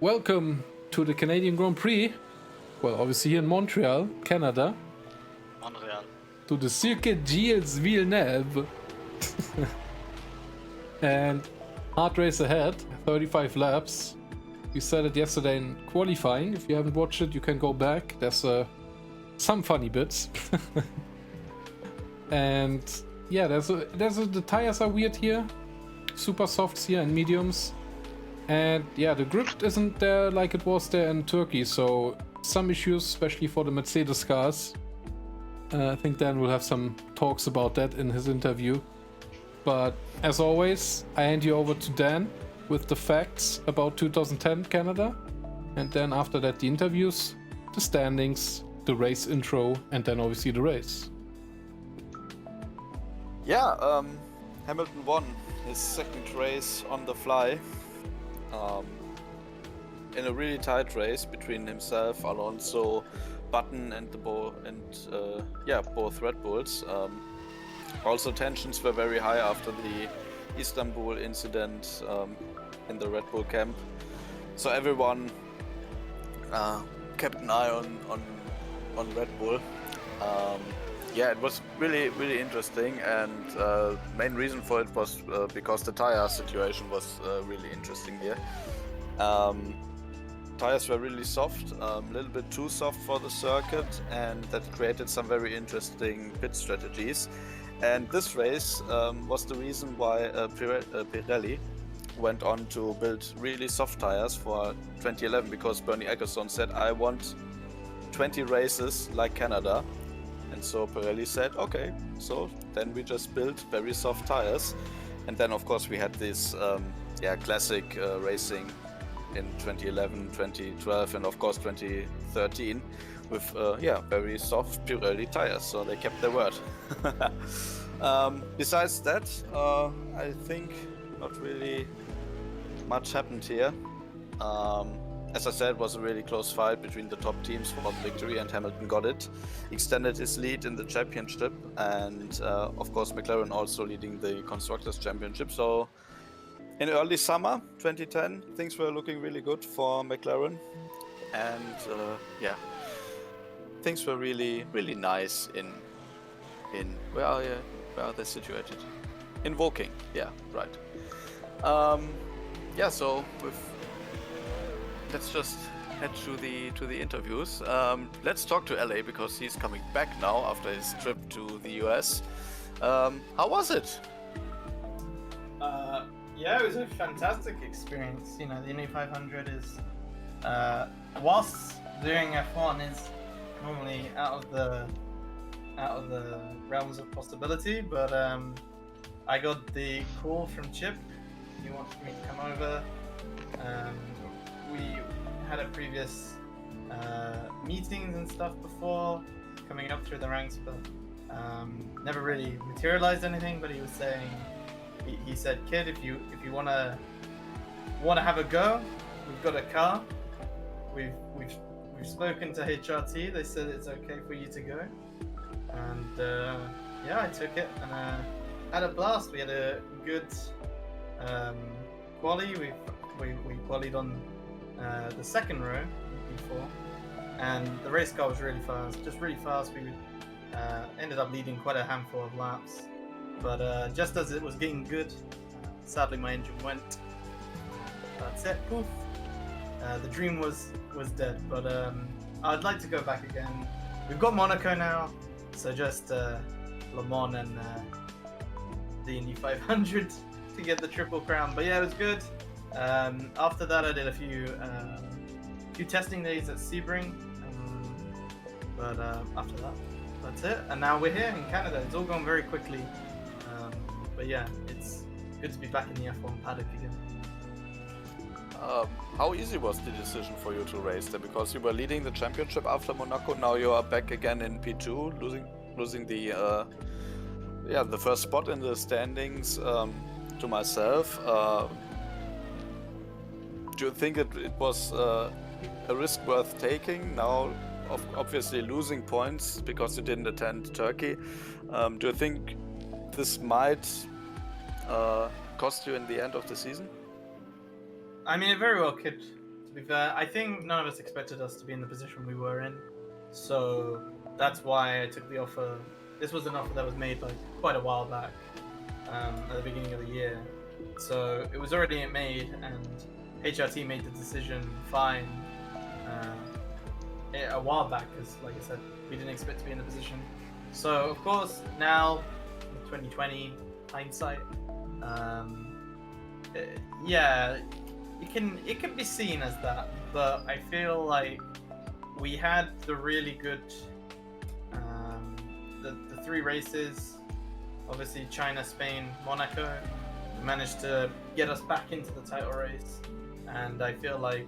Welcome to the Canadian Grand Prix. Well, obviously here in Montreal, Canada. Montreal. To the Circuit Gilles Villeneuve. And hard race ahead, 35 laps. We said it yesterday in qualifying. If you haven't watched it, you can go back. There's some funny bits. And yeah, the tires are weird here. Super softs here and mediums. And yeah, the grip isn't there like it was there in Turkey, so some issues, especially for the Mercedes cars. I think Dan will have some talks about that in his interview. But as always, I hand you over to Dan with the facts about 2010 Canada. And then after that, the interviews, the standings, the race intro, and then obviously the race. Yeah, Hamilton won his second race on the fly. In a really tight race between himself, Alonso, Button, and both Red Bulls. Also, tensions were very high after the Istanbul incident in the Red Bull camp. So everyone kept an eye on Red Bull. Yeah, it was really interesting, and main reason for it was because the tire situation was really interesting here. Tires were really soft, a little bit too soft for the circuit, and that created some very interesting pit strategies. And this race was the reason why Pirelli went on to build really soft tires for 2011, because Bernie Ecclestone said, I want 20 races like Canada. And so Pirelli said, okay, so then we just built very soft tires. And then of course we had this classic racing in 2011, 2012, and of course 2013 with very soft Pirelli tires, so they kept their word. Besides that, I think not really much happened here. As I said, it was a really close fight between the top teams for the victory, and Hamilton got it, extended his lead in the championship, and of course McLaren also leading the Constructors' Championship. So in early summer 2010, things were looking really good for McLaren, and things were really nice in where are they situated? In Woking, yeah, right. So let's just head to the interviews. Let's talk to LA because he's coming back now after his trip to the US. How was it? It was a fantastic experience. You know, the Indy 500 is, whilst doing F1 is normally out of the realms of possibility, but I got the call from Chip. He wanted me to come over. We had a previous meetings and stuff before, coming up through the ranks, but never really materialized anything. But he was saying, he said, kid, if you wanna have a go, we've got a car. We've spoken to HRT. They said it's okay for you to go, and I took it and had a blast. We had a good quali. We qualied on the second row before, and the race car was really fast, just really fast. We ended up leading quite a handful of laps, but just as it was getting good, sadly my engine went. That's it, poof. The dream was dead, but I'd like to go back again. We've got Monaco now, so just Le Mans and the Indy 500 to get the triple crown. But yeah, it was good. After that, I did a few testing days at Sebring, but after that, that's it. And now we're here in Canada. It's all gone very quickly, but yeah, it's good to be back in the F1 paddock again. How easy was the decision for you to race there? Because you were leading the championship after Monaco. Now you are back again in P2, losing the first spot in the standings to myself. Do you think it was a risk worth taking? Now, obviously losing points because you didn't attend Turkey. Do you think this might cost you in the end of the season? I mean, it very well could, to To be fair, I think none of us expected us to be in the position we were in, so that's why I took the offer. This was an offer that was made like quite a while back, at the beginning of the year. So it was already made, and HRT made the decision fine a while back, because, like I said, we didn't expect to be in the position. So of course now, with 2020 hindsight, yeah, it can be seen as that, but I feel like we had the really good, the 3 races, obviously China, Spain, Monaco, managed to get us back into the title race, and I feel like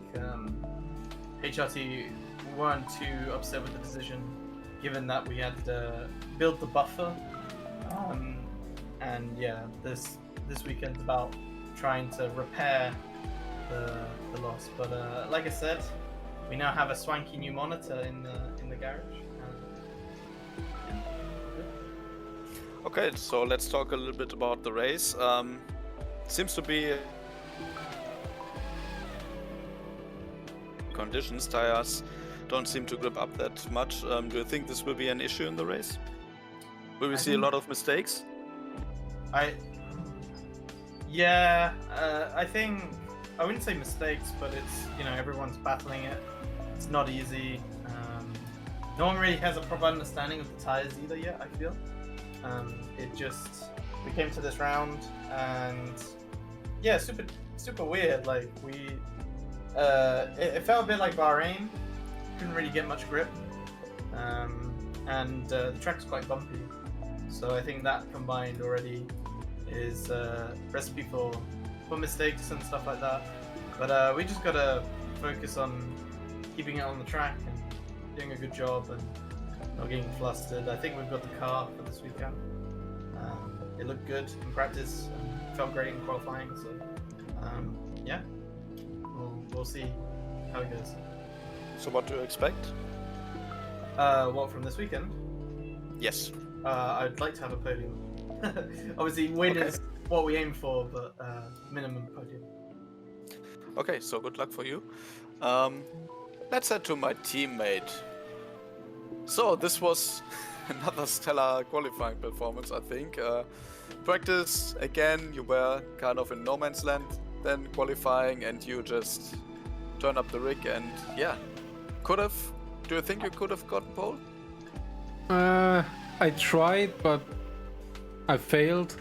HRT weren't too upset with the decision, given that we had to build the buffer, and yeah, this weekend's about trying to repair the loss. But like I said, we now have a swanky new monitor in the garage. Okay, so let's talk a little bit about the race. Seems to be conditions, tires don't seem to grip up that much. Do you think this will be an issue in the race? Will we see a lot of mistakes? I think, I wouldn't say mistakes, but it's, everyone's battling it. It's not easy. No one really has a proper understanding of the tires either yet, I feel. We came to this round, and yeah, super weird. Like it felt a bit like Bahrain. Couldn't really get much grip, and the track's quite bumpy. So I think that combined already is a recipe for mistakes and stuff like that. But we just gotta focus on keeping it on the track and doing a good job and not getting flustered. I think we've got the car for this weekend. It looked good in practice and felt great in qualifying. So yeah, we'll see how it goes. So what do you expect? What from this weekend? Yes. I'd like to have a podium. Obviously, win is what we aim for, but minimum podium. Okay, so good luck for you. Let's head to my teammate. So this was another stellar qualifying performance, I think. Practice, again, you were kind of in no man's land then qualifying, and you just turned up the rig, and yeah, do you think you could have gotten pole? I tried, but I failed.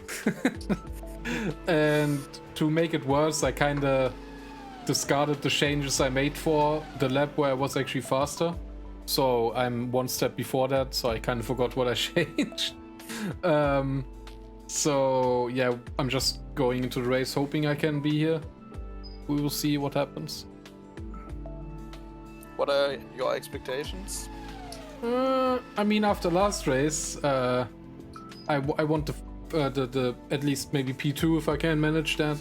And to make it worse, I kinda discarded the changes I made for the lap where I was actually faster. So I'm one step before that, so I kind of forgot what I changed. So yeah, I'm just going into the race hoping I can be here. We will see what happens. What are your expectations? I mean, after last race, I want the at least maybe P2 if I can manage that.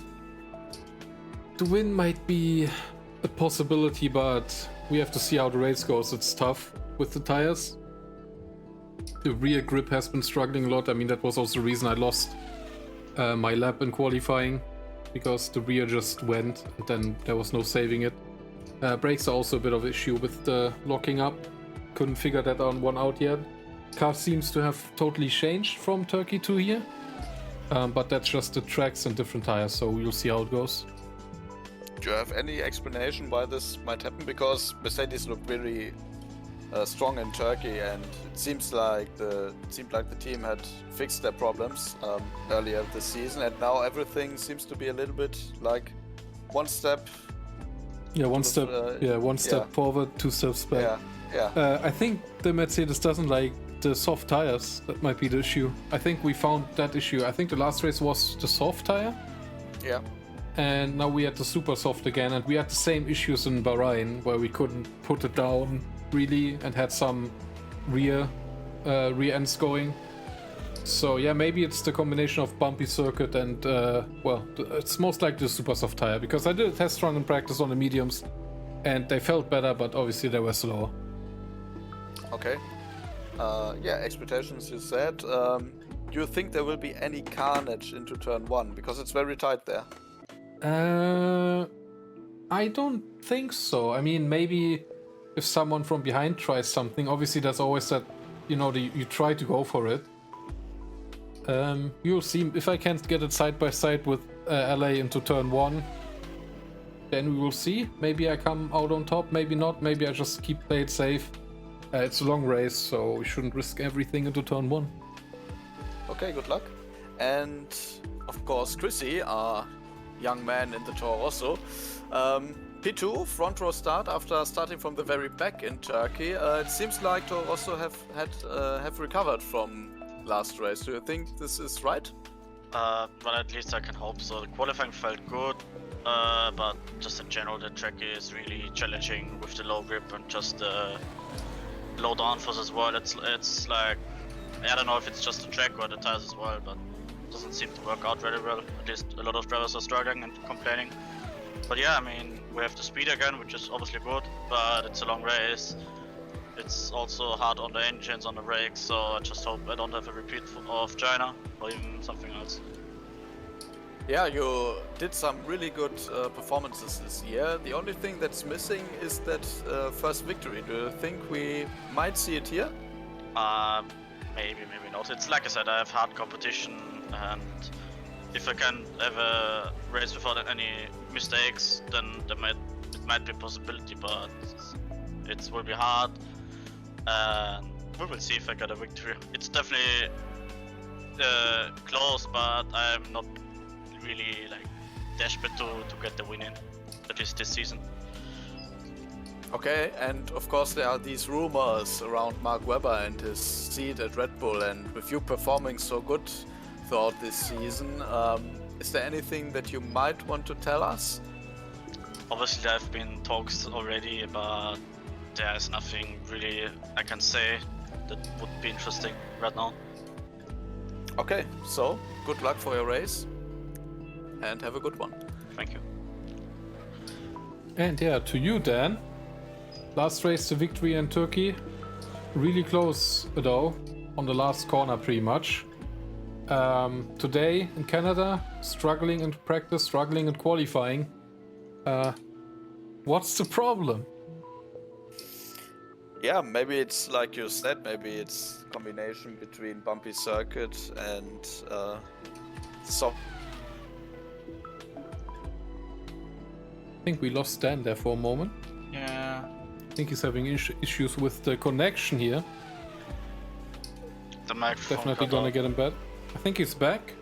The win might be a possibility, but we have to see how the race goes. It's tough with the tires. The rear grip has been struggling a lot. I mean, that was also the reason I lost my lap in qualifying, because the rear just went and then there was no saving it. Brakes are also a bit of an issue with the locking up. Couldn't figure that one out yet. Car seems to have totally changed from Turkey to here. But that's just the tracks and different tires, so we'll see how it goes. Do you have any explanation why this might happen? Because Mercedes looked very strong in Turkey, and it seemed like the team had fixed their problems earlier this season, and now everything seems to be a little bit like one step. Yeah, one step. One step forward, 2 steps back. Yeah. I think the Mercedes doesn't like the soft tires. That might be the issue. I think we found that issue. I think the last race was the soft tire. Yeah. And now we had the super soft again, and we had the same issues in Bahrain where we couldn't put it down really and had some rear ends going. So yeah, maybe it's the combination of bumpy circuit and it's most likely the super soft tire, because I did a test run in practice on the mediums and they felt better, but obviously they were slower. Okay. Expectations you said. Do you think there will be any carnage into turn 1? Because it's very tight there. I don't think so. I mean, maybe if someone from behind tries something, obviously there's always that, you know, you try to go for it. You'll see if I can't get it side by side with LA into turn 1. Then we will see. Maybe I come out on top, maybe not. Maybe I just play it safe. It's a long race, so we shouldn't risk everything into turn 1. Okay, good luck. And of course, Chrissy, our young man in the Toro Rosso. P2, front row start after starting from the very back in Turkey. It seems like Toro Rosso have recovered from last race. Do you think this is right? Well, at least I can hope so. The qualifying felt good, but just in general, the track is really challenging with the low grip and just the low downforce as well. It's like, I don't know if it's just the track or the tires as well, but it doesn't seem to work out very well. At least a lot of drivers are struggling and complaining. But yeah, I mean, we have the speed again, which is obviously good, but it's a long race. It's also hard on the engines, on the brakes, so I just hope I don't have a repeat of China or even something else. Yeah, you did some really good performances this year. The only thing that's missing is that first victory. Do you think we might see it here? Maybe not. It's like I said, I have hard competition, and if I can have a race without any mistakes, then it might be a possibility, but it will be hard. And we will see if I get a victory. It's definitely close, but I'm not really like desperate to get the win in, at least this season. Okay, and of course there are these rumors around Mark Webber and his seat at Red Bull, and with you performing so good throughout this season, is there anything that you might want to tell us? Obviously there have been talks already, but there's nothing really I can say that would be interesting right now. Okay, so good luck for your race and have a good one. Thank you. And yeah, to you, Dan. Last race to victory in Turkey. Really close though, on the last corner pretty much. Today in Canada, struggling in practice, struggling in qualifying. What's the problem? Yeah, maybe it's like you said, maybe it's a combination between bumpy circuit and soft. I think we lost Dan there for a moment. Yeah. I think he's having issues with the connection here. The microphone Definitely cut gonna out. get him back. I think he's back.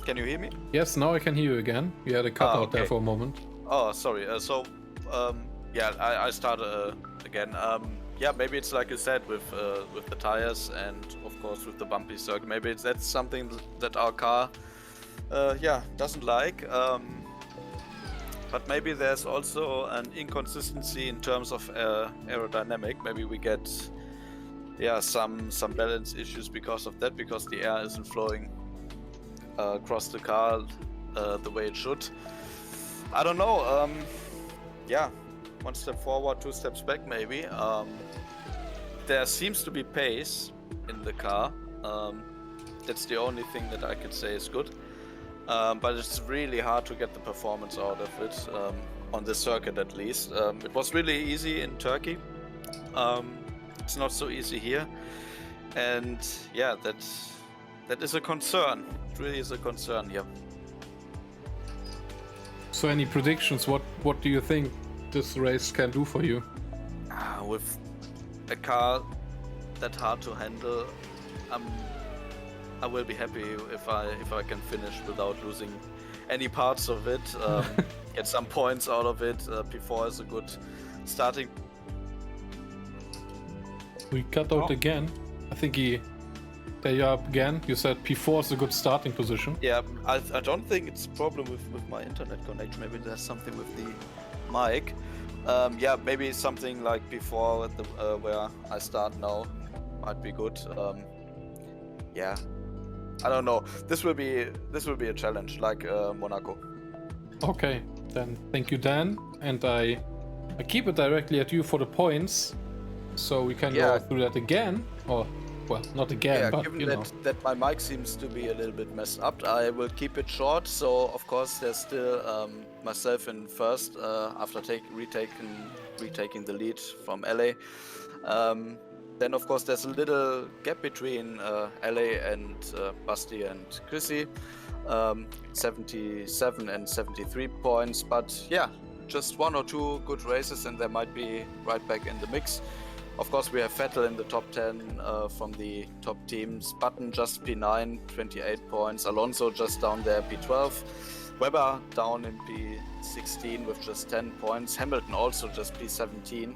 Can you hear me? Yes, now I can hear you again. We had a cutout there okay. for a moment. Oh, sorry. Yeah, I start again. Yeah, maybe it's like you said with the tires and of course with the bumpy circuit. Maybe that's something that our car, doesn't like. But maybe there's also an inconsistency in terms of aerodynamic. Maybe we get, some balance issues because of that, because the air isn't flowing across the car the way it should. I don't know. One step forward, 2 steps back, maybe. There seems to be pace in the car. That's the only thing that I could say is good. But it's really hard to get the performance out of it, on this circuit at least. It was really easy in Turkey. It's not so easy here. And yeah, that is a concern. It really is a concern here. So any predictions? What do you think this race can do for you? With a car that hard to handle, I will be happy if I can finish without losing any parts of it. Get some points out of it. P4 is a good starting. We cut out again. I think there you are again. You said P4 is a good starting position. Yeah, I don't think it's a problem with my internet connection. Maybe there's something with the mic. Maybe something like before at where I start now might be good. I don't know. This will be a challenge, like Monaco. Okay, then thank you, Dan, and I keep it directly at you for the points, so we can go through that again. Or Well, not again, Yeah, but given you know. that my mic seems to be a little bit messed up, I will keep it short. So of course there's still myself in first after retaking the lead from LA. Then of course there's a little gap between LA and Basti and Chrissy, 77 and 73 points. But yeah, just 1 or 2 good races and they might be right back in the mix. Of course, we have Vettel in the top 10 from the top teams. Button just P9, 28 points. Alonso just down there, P12. Webber down in P16 with just 10 points. Hamilton also just P17,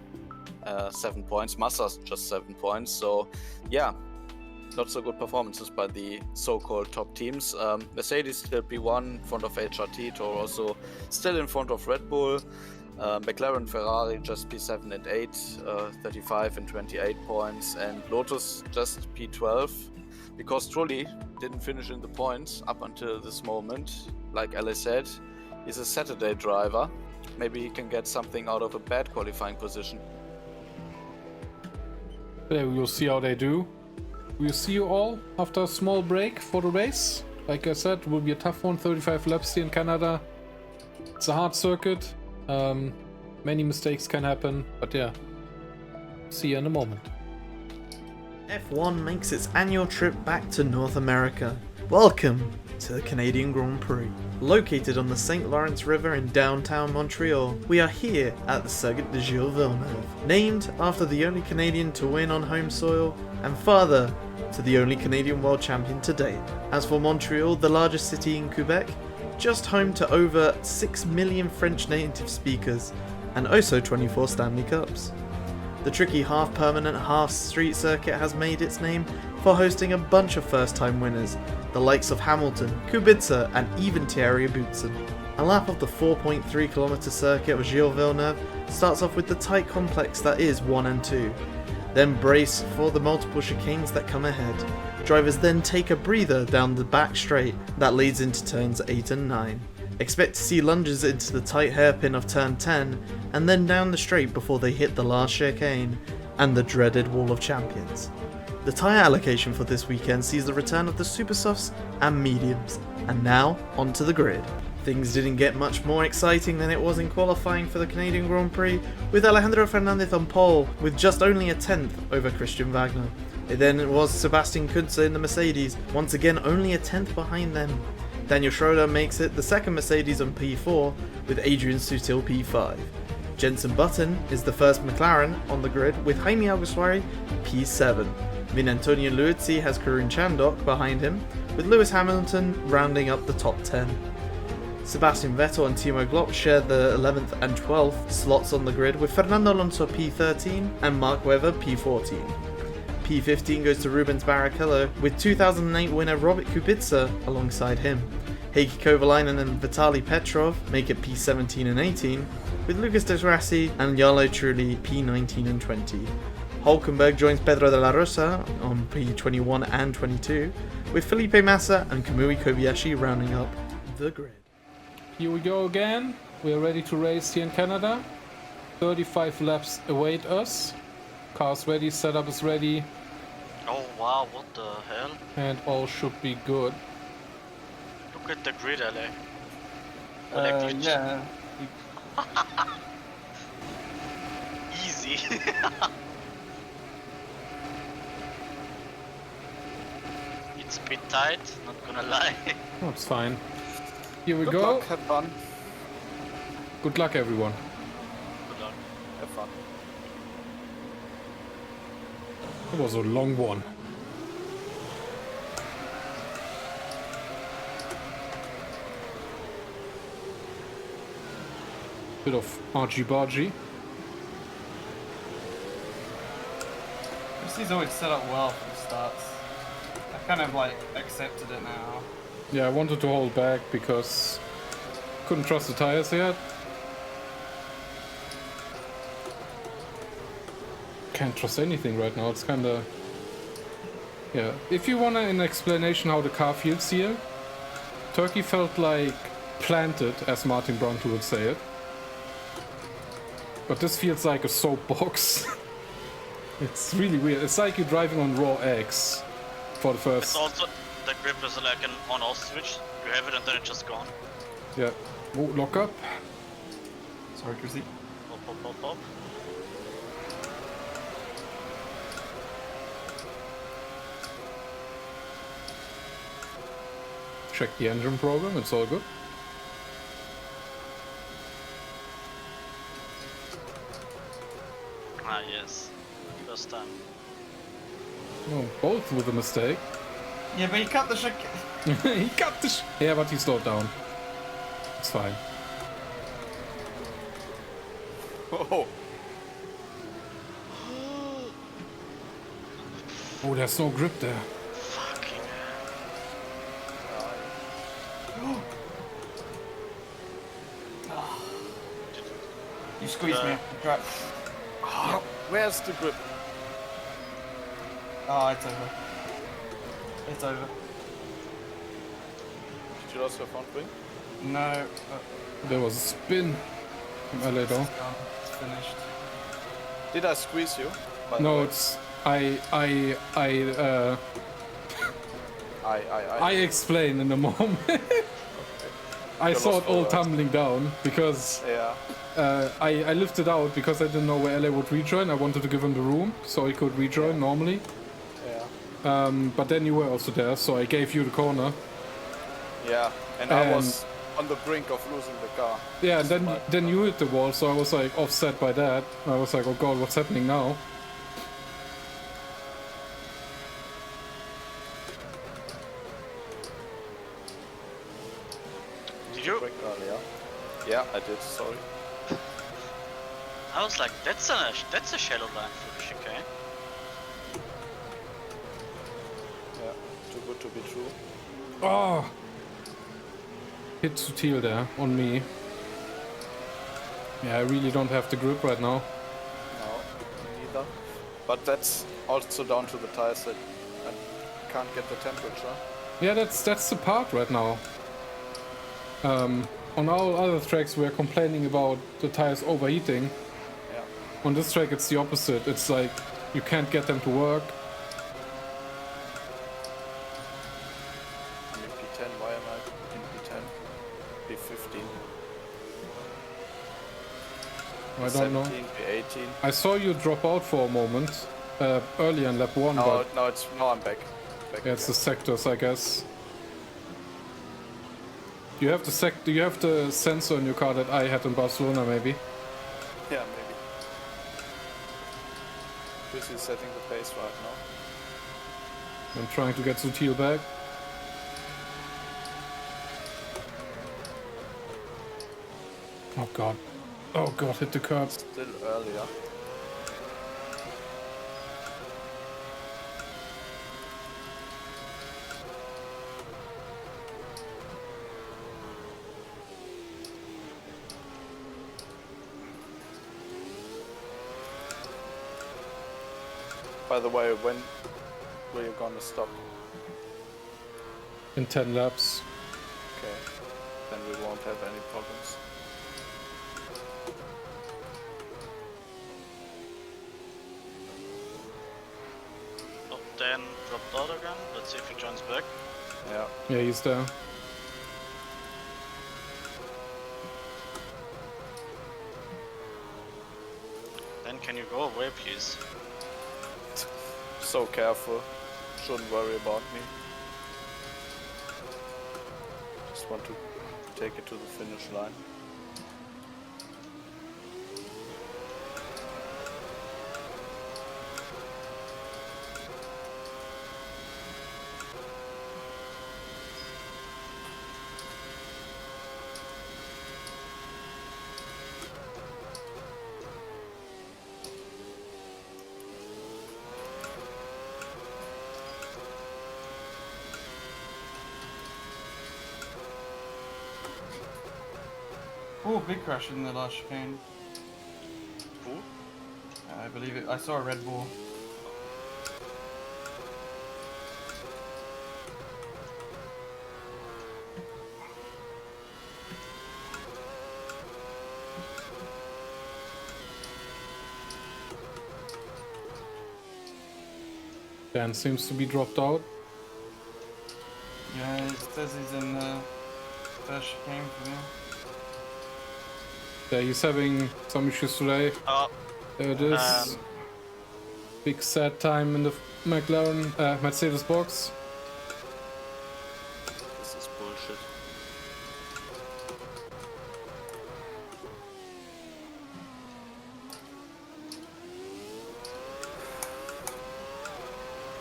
7 points. Massa's just 7 points. So, yeah, not so good performances by the so-called top teams. Mercedes still P1 in front of HRT. Toro also still in front of Red Bull. McLaren, Ferrari just P7 and 8, 35 and 28 points, and Lotus just P12 because Trulli didn't finish in the points up until this moment. Like Ali said, he's a Saturday driver. Maybe he can get something out of a bad qualifying position. There we will see how they do. We'll see you all after a small break for the race. Like I said, it will be a tough one, 35 laps here in Canada. It's a hard circuit. Many mistakes can happen, but yeah, see you in a moment. F1 makes its annual trip back to North America. Welcome to the Canadian Grand Prix. Located on the St. Lawrence River in downtown Montreal, we are here at the Circuit de Gilles Villeneuve, named after the only Canadian to win on home soil and father to the only Canadian world champion to date. As for Montreal, the largest city in Quebec, just home to over 6 million French native speakers, and also 24 Stanley Cups. The tricky half-permanent, half-street circuit has made its name for hosting a bunch of first-time winners, the likes of Hamilton, Kubica, and even Thierry Boutsen. A lap of the 4.3km circuit of Gilles Villeneuve starts off with the tight complex that is 1 and 2. Then brace for the multiple chicanes that come ahead. Drivers then take a breather down the back straight that leads into turns 8 and 9. Expect to see lunges into the tight hairpin of turn 10 and then down the straight before they hit the last chicane and the dreaded Wall of Champions. The tyre allocation for this weekend sees the return of the super softs and mediums, and now onto the grid. Things didn't get much more exciting than it was in qualifying for the Canadian Grand Prix, with Alejandro Fernandez on pole with just only a 10th over Christian Wagner. It then was Sebastian Kuntze in the Mercedes, once again only a 10th behind them. Daniel Schroeder makes it the second Mercedes on P4 with Adrian Sutil P5. Jenson Button is the first McLaren on the grid with Jaime Alguersuari P7. Vin Antonio Luizzi has Karun Chandok behind him, with Lewis Hamilton rounding up the top 10. Sebastian Vettel and Timo Glock share the 11th and 12th slots on the grid with Fernando Alonso P13 and Mark Webber P14. P15 goes to Rubens Barrichello with 2008 winner Robert Kubica alongside him. Heikki Kovalainen and Vitaly Petrov make it P17 and 18, with Lucas Di Grassi and Jarlo Trulli P19 and 20. Hulkenberg joins Pedro de la Rosa on P21 and 22, with Felipe Massa and Kamui Kobayashi rounding up the grid. Here we go again. We are ready to race here in Canada. 35 laps await us. Cars ready, setup is ready, Oh wow, what the hell? and all should be good. Look at the grid, LA. Yeah. Easy. It's a bit tight, not gonna lie. Oh, it's fine. Here we Good go. luck, have fun. Good luck, everyone. Good luck. Have fun. It was a long one. Bit of argy-bargy. This is always set up well for the starts. I kind of like accepted it now. Yeah, I wanted to hold back because couldn't trust the tires yet. Can't trust anything right now. It's kind of... Yeah, if you want an explanation how the car feels here, Turkey felt like planted, as Martin Brundle would say it. But this feels like a soapbox. It's really weird. It's like you're driving on raw eggs for the It's first. also the grip is like an on-off switch. You have it and then it's just gone. Yeah. Oh, lock up. Sorry, Chrissy. Pop, pop, pop, pop. Check the engine program. It's all good. Ah, yes. First time. Oh, both with a mistake. Yeah, but he cut the shit. He got the yeah, but he slowed down. It's fine. Oh, Oh, there's no grip there. Fucking You squeezed me. Right. where's the grip? Oh, it's over. It's over. Did you lose your front wing? No. There was a spin from LA It's down. gone. It's finished. Did I squeeze you? by the No, way? it's I explain in a moment. I You saw lost it all all that. tumbling down because Yeah. I lifted out because I didn't know where LA would rejoin. I wanted to give him the room so he could rejoin normally. Yeah. But then you were also there, so I gave you the corner. Yeah. And I was on the brink of losing the car. Yeah, and That's then you hit the wall, so I was like offset by that. I was like, oh god, what's happening now? Did you? Brake earlier. Yeah, I did. Sorry. I was like, that's a shallow line for the chicane. Yeah. Too good to be true. Oh! Hit Sutil there on me. Yeah, I really don't have the grip right now. No, me neither. But that's also down to the tires that I can't get the temperature. Yeah, that's the part right now. On all other tracks we're complaining about the tires overheating. Yeah. On this track it's the opposite. It's like you can't get them to work. I'm in P10. Why am I in P10? P15. I don't know. P18. I saw you drop out for a moment earlier in lap 1, No, but no, I'm back. yeah, it's the again. sectors, I guess. Do you have the sensor in your car that I had in Barcelona, maybe? Yeah, maybe. Chris is setting the pace right now. I'm trying to get Sutil back. Oh god. Oh god, hit the curb. Still earlier. By the way, when were you gonna stop? In 10 laps. Okay, then we won't have any problems. Oh, Dan dropped out again. Let's see if he joins back. Yeah. Yeah, he's there. Dan, can you go away, please? So careful. Shouldn't worry about me. Just want to take it to the finish line. Oh, big crash in the last chicane. Who? I believe it. I saw a Red Bull. Dan seems to be dropped out. Yeah, it says he's in the first game for me. Yeah, he's having some issues today. Oh, There it is. Big sad time in the McLaren, Mercedes box. This is bullshit.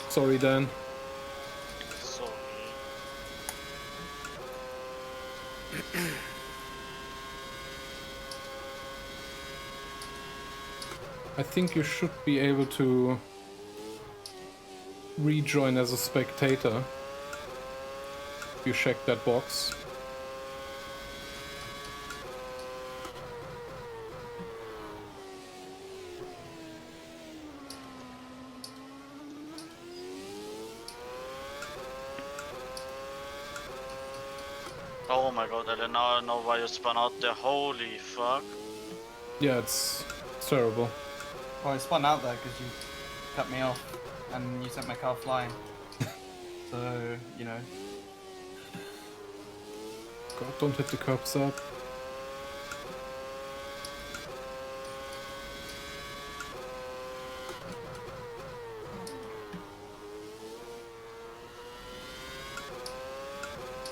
Sorry, Dan. sorry. I think you should be able to rejoin as a spectator. If you check that box. Oh my god, I don't know why you spun out there. Holy fuck. Yeah, it's terrible. Well, I spun out there because you cut me off and you sent my car flying. So, you know. God, don't hit the curbs up.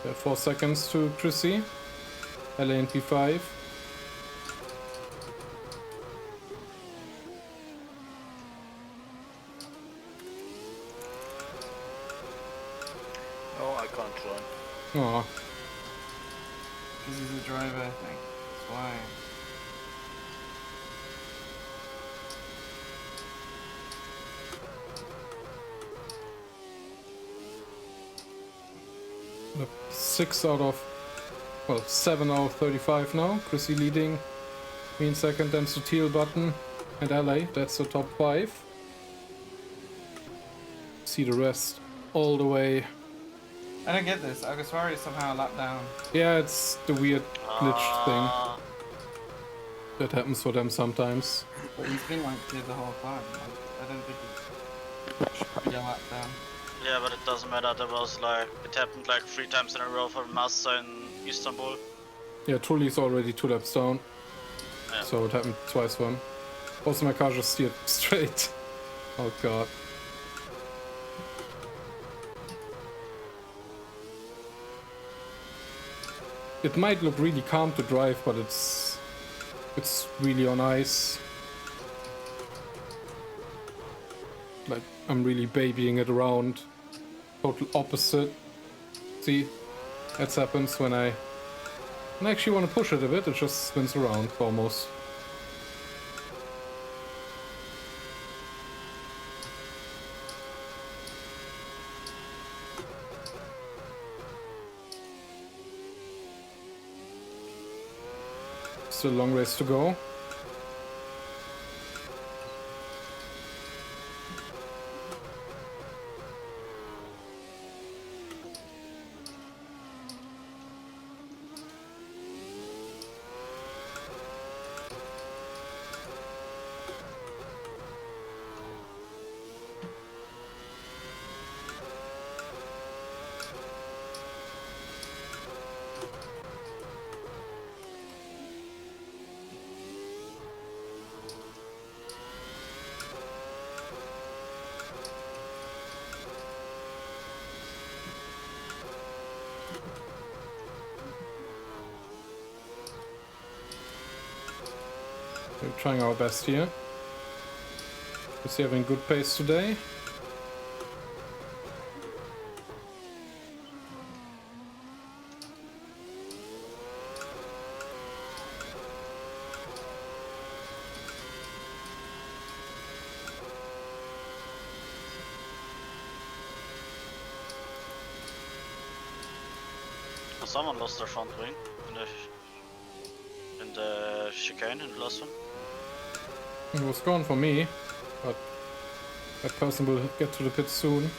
Yeah, 4 seconds to Chrissy. LA and P5. No, I can't join. Aw, Because he's a driver, I think. That's why. look, 6 out of, well, 7 out of 35 now. Chrissy leading, me in second, then Sutil, Button, and LA. That's the top 5. See the rest all the way. I don't get this. Agaswari is somehow a lap down. Yeah, it's the weird glitch thing Ah, that happens for them sometimes. But he's been like here the whole time. Like, I don't think he should be a lap down. yeah, but it doesn't matter. There was like, it happened like 3 times in a row for Massa in Istanbul. Yeah, Tully's already 2 laps down. Yeah. So it happened twice for him. Also, my car just steered straight. Oh god. It might look really calm to drive, but it's really on ice. Like, I'm really babying it around. Total opposite. See, that happens when I actually want to push it a bit, it just spins around almost. Still a long ways to go. We're trying our best here. Is he having good pace today? Someone lost their front wing in the chicane in the last one. It was gone for me, but that person will get to the pit soon.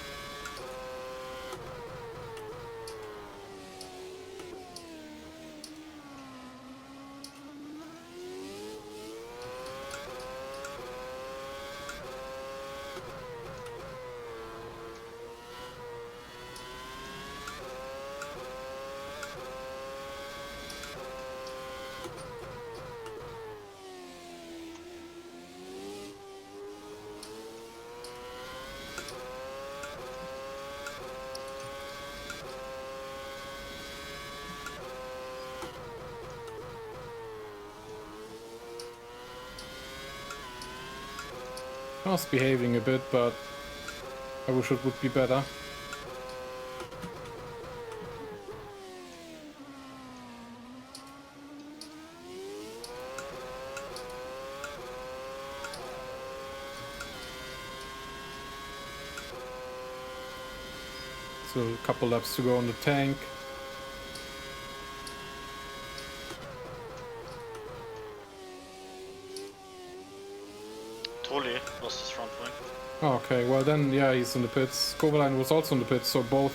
car's behaving a bit, but I wish it would be better. So a couple laps to go on the tank. Tully lost his front wing. Okay, well then, yeah, he's in the pits. Kovalainen was also in the pits, so both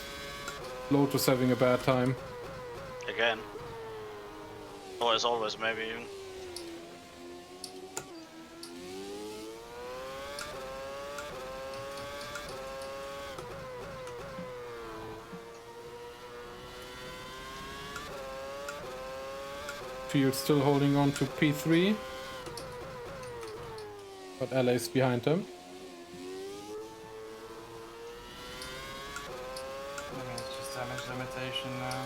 Lotus having a bad time. Again. Or as always, maybe even. Field still holding on to P3. But LA's behind him. Okay, it's just damage limitation now.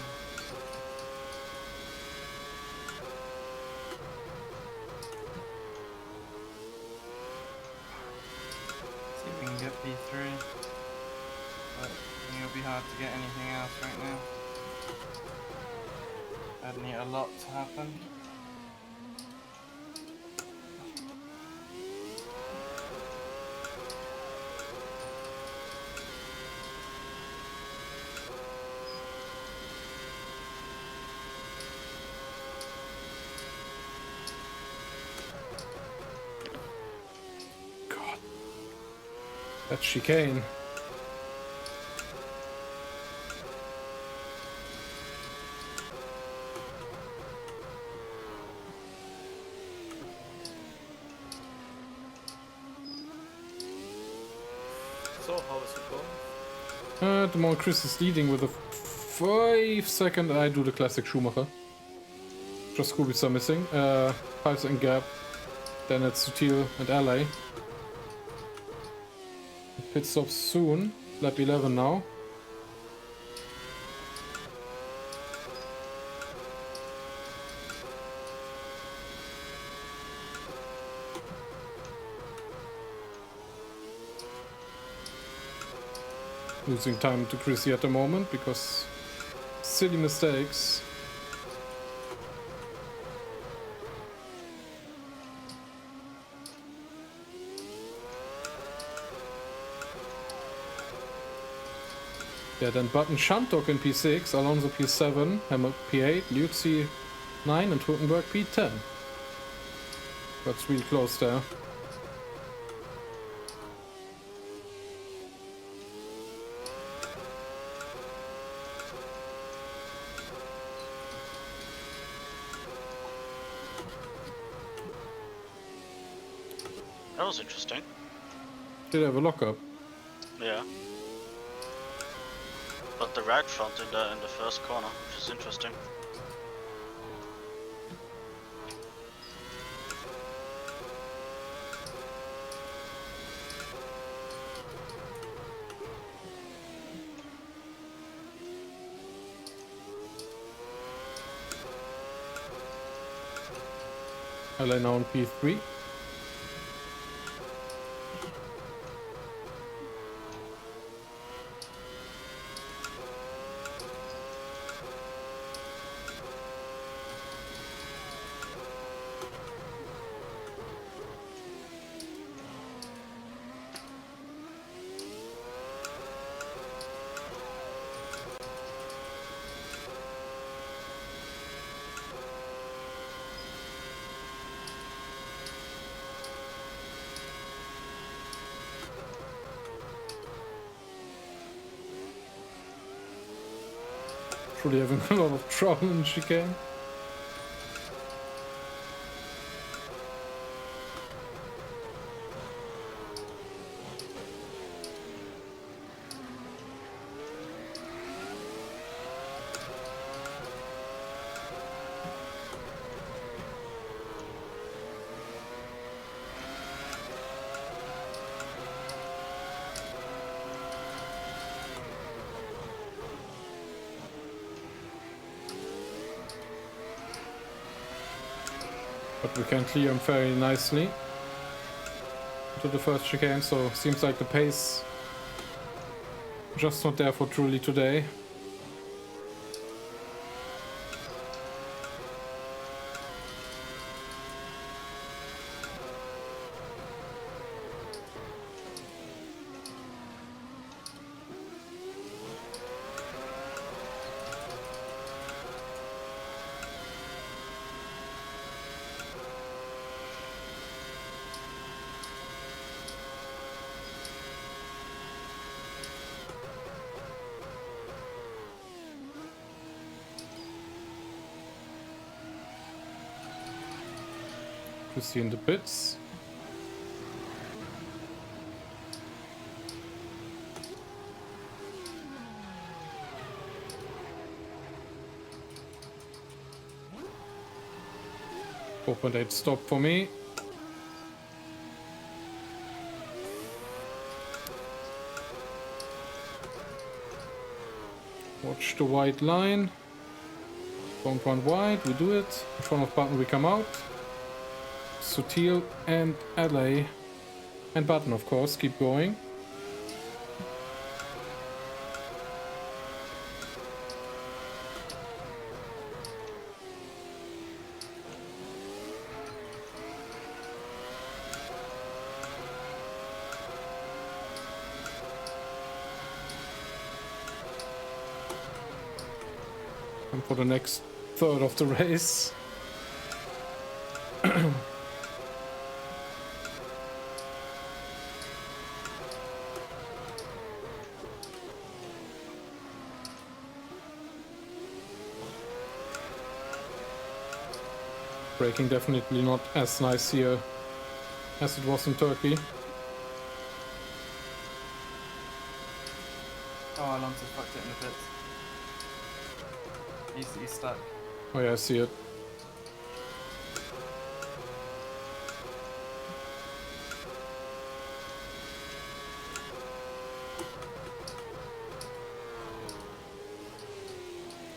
See if we can get P3. But I think it'll be hard to get anything else right now. I'd need a lot to happen. God. That chicane. So, how is it going? At the moment Chris is leading with a 5 second. I do the classic Schumacher. Just Kubica missing. 5 second gap. Then it's Sutil and LA. Pit stop soon. Lap 11 now. Losing time to Chrissy at the moment because silly mistakes. Yeah, then Button Shantok in P6, Alonso P7, Hammer P8, Lutzi 9 and Hülkenberg P10. That's really close there. That was interesting. Did have a lockup. Yeah. But the right front in the first corner, which is interesting. LA now on P3. Truly having a lot of trouble in chicane. But we can clear him very nicely. to the first chicane, so seems like the pace just not there for Truly today. Prissy in the pits. Open that stop for me. Watch the white line. Don't run wide, we do it. In front of button we come out. Sutil and LA. And button of course, keep going. And for the next third of the race. Braking definitely not as nice here as it was in Turkey. Oh, Alonso fucked it in the pits. He's stuck. Oh yeah, I see it.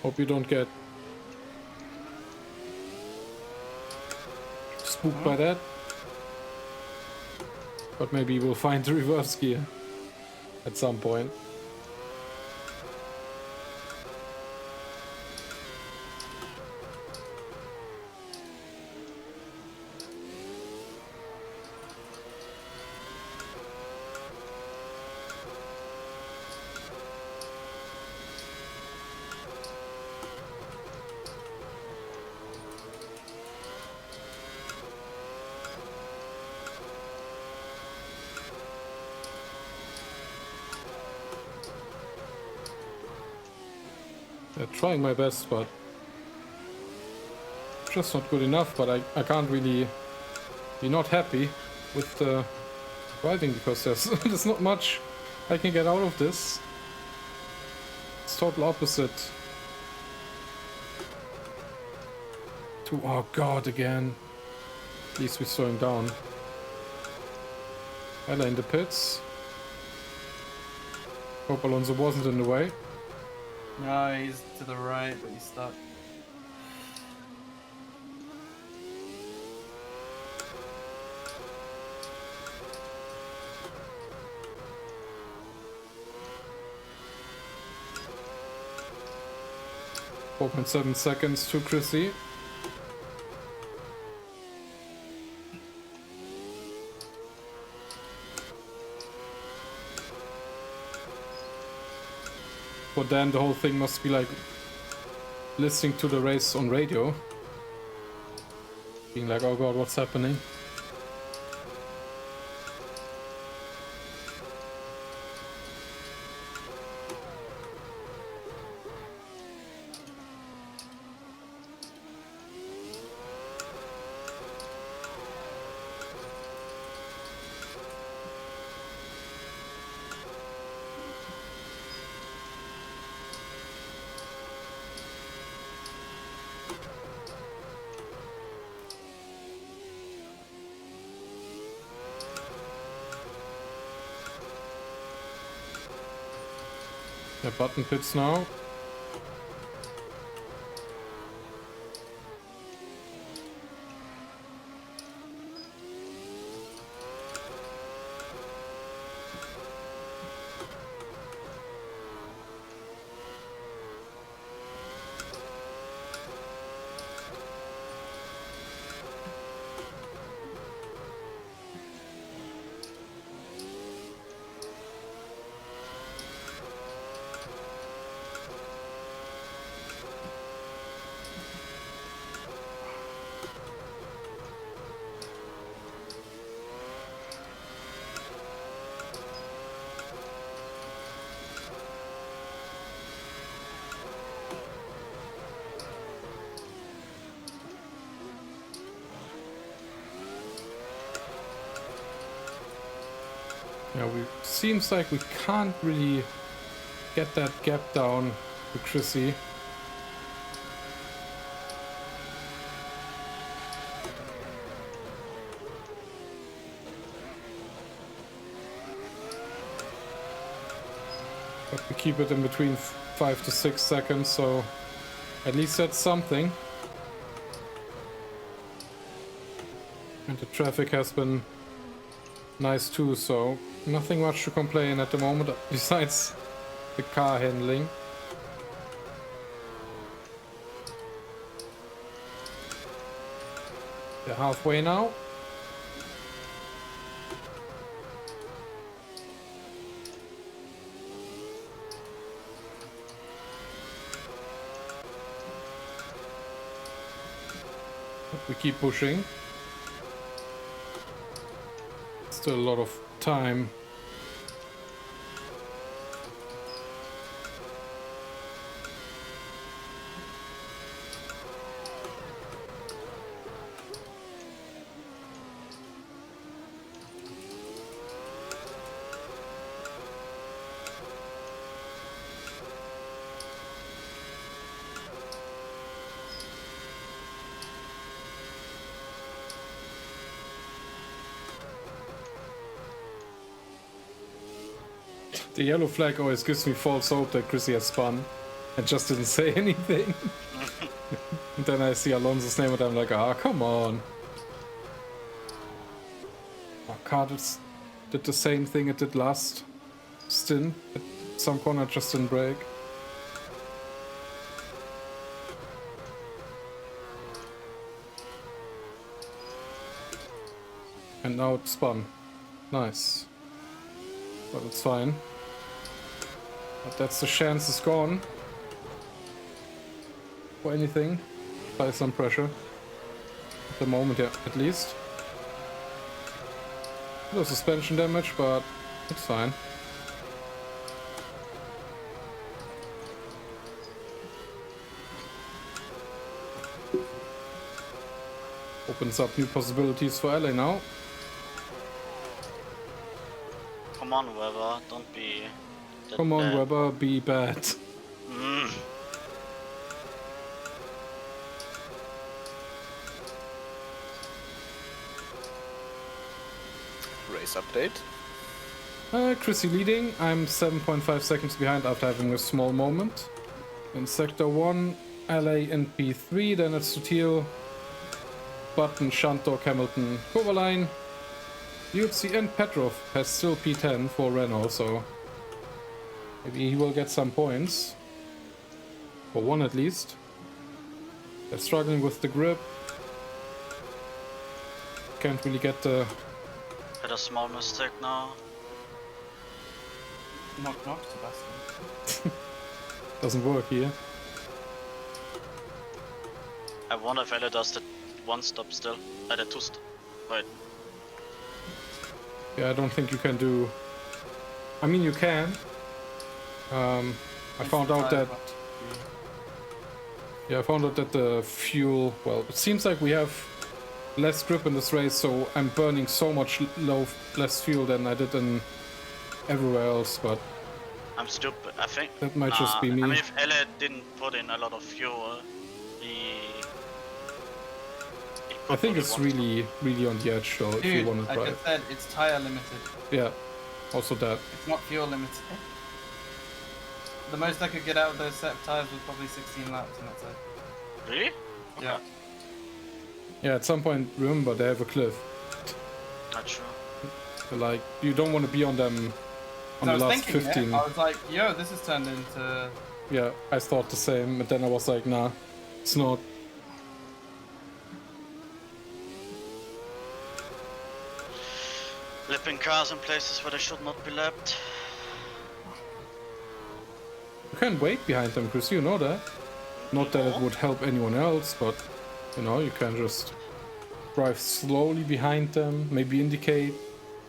Hope you don't get spooked by that. But maybe we'll find the reverse gear at some point. Trying my best, but just not good enough. But I can't really be not happy with the driving because there's not much I can get out of this. It's total opposite to, oh god, again. At least we're slowing down. Ella in the pits. Hope Alonso wasn't in the way. No, he's to the right, but he's stuck. .7 seconds to Prissy. But then the whole thing must be like listening to the race on radio. Being like, oh god, what's happening? Der Button pits now. Yeah, seems like we can't really get that gap down to Chrissy. But we keep it in between 5 to 6 seconds, so at least that's something. And the traffic has been nice too, so nothing much to complain at the moment besides the car handling. They're halfway now. But we keep pushing. Still a lot of time. The yellow flag always gives me false hope that Chrissy has spun and just didn't say anything. And then I see Alonso's name and I'm like, ah, come on. Our car did the same thing it did last stint. Some corner just didn't brake. And now it spun. Nice. But it's fine. But that's the chance is gone. For anything. Apply some pressure. At the moment, yeah, at least. No suspension damage, but it's fine. Opens up new possibilities for LA now. Come on, Weber, don't be... that Come on, bad. Weber, be bad. Mm. Race update. Chrissy leading. I'm 7.5 seconds behind after having a small moment. In Sector 1, LA in P3, then it's Sutil, Button, Shantok, Hamilton, Kovalainen. UFC and Petrov has still P10 for Renault, so maybe he will get some points. For one at least. They're struggling with the grip. Can't really get the... Had a small mistake now. Knock knock, Sebastian. Doesn't work here. I wonder if Ella does the one stop still. The two stop. Wait. Yeah, I don't think you can do... I mean, you can. I found out that... Yeah, I found out that the fuel... Well, it seems like we have less grip in this race, so I'm burning so much less fuel than I did in everywhere else, but... I'm stupid. I think... That might just be me. I mean, if Ella didn't put in a lot of fuel, he I think it's really on the edge, though, if you Dude, want to like drive. I said, it's tire limited. Yeah, also that. It's not fuel limited. The most I could get out of those set of tires was probably 16 laps, and that's it. Really? Yeah. Yeah, at some point, remember, they have a cliff. Not sure. So, like, you don't want to be on them on I the was last thinking 15. it, I was like, yo, this has turned into... Yeah, I thought the same, but then I was like, nah, it's not. Lapping cars in places where they should not be lapped. You can wait behind them, Chris, you know that. Not that it would help anyone else, but, you know, you can just drive slowly behind them, maybe indicate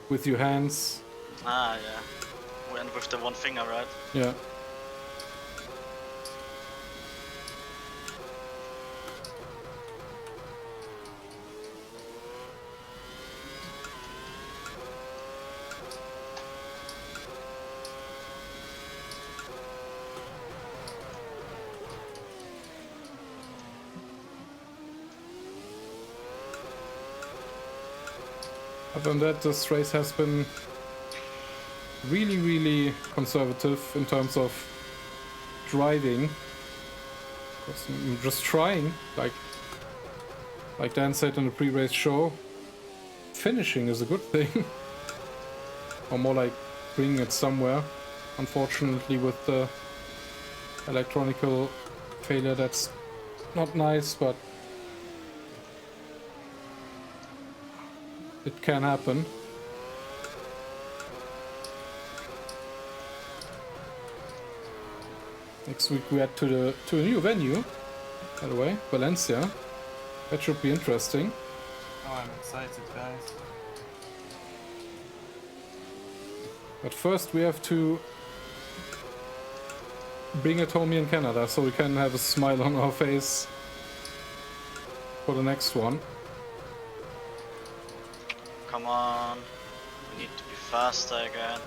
with your hands. Ah, yeah. And with the one finger, right? Yeah. Other than that, this race has been really, really conservative in terms of driving. 'Cause I'm just trying, like Dan said in the pre-race show, finishing is a good thing. Or more like bringing it somewhere. Unfortunately, with the electronical failure, that's not nice, but it can happen. Next week we head to a new venue, by the way, Valencia. That should be interesting. Oh, I'm excited, guys. But first we have to bring it home here in Canada so we can have a smile on our face for the next one. Come on. We need to be faster again.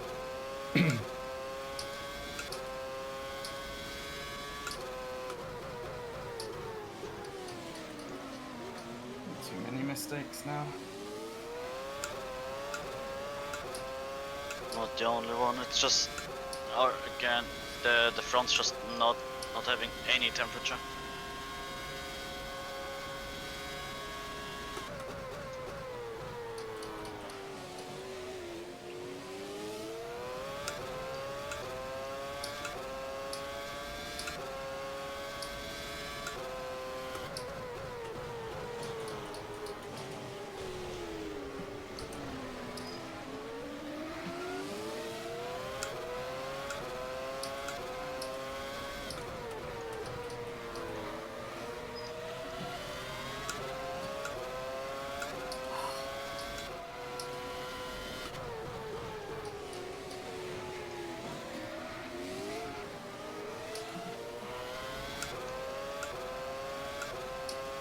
Too many mistakes now. Not the only one. It's just, again, the front's just not having any temperature.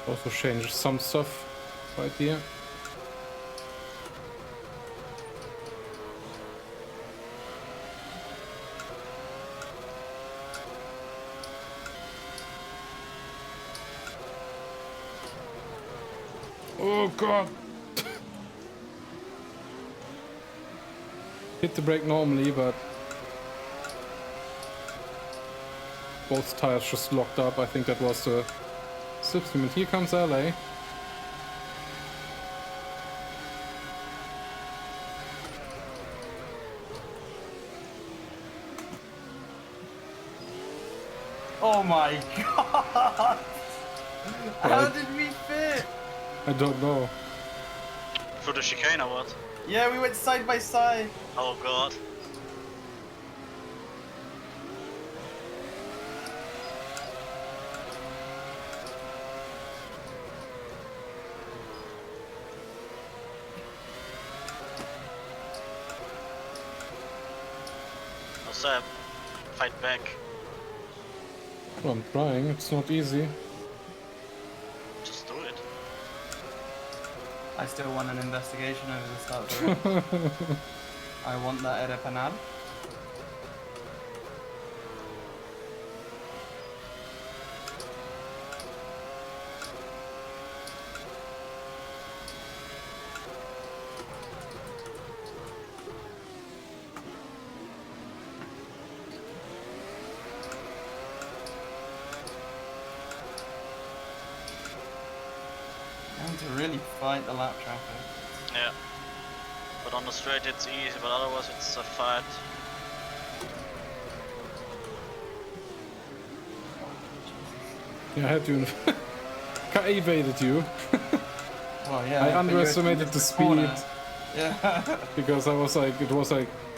Also change some stuff right here. Oh god! Hit the brake normally, but both tires just locked up. I think that was the slipstream. And here comes LA. Oh my god! How did we fit? I don't know. Through the chicane or what? Yeah, we went side by side. Oh god. What's up? Fight back. Well, I'm trying. It's not easy. Just do it. I still want an investigation over the start of the race. I want that Ere Penal. To really fight the lap traffic. Yeah. But on the straight it's easy, but otherwise it's a fight. Yeah, I had to. I evaded you. Well, yeah. I underestimated the speed. Yeah. Because I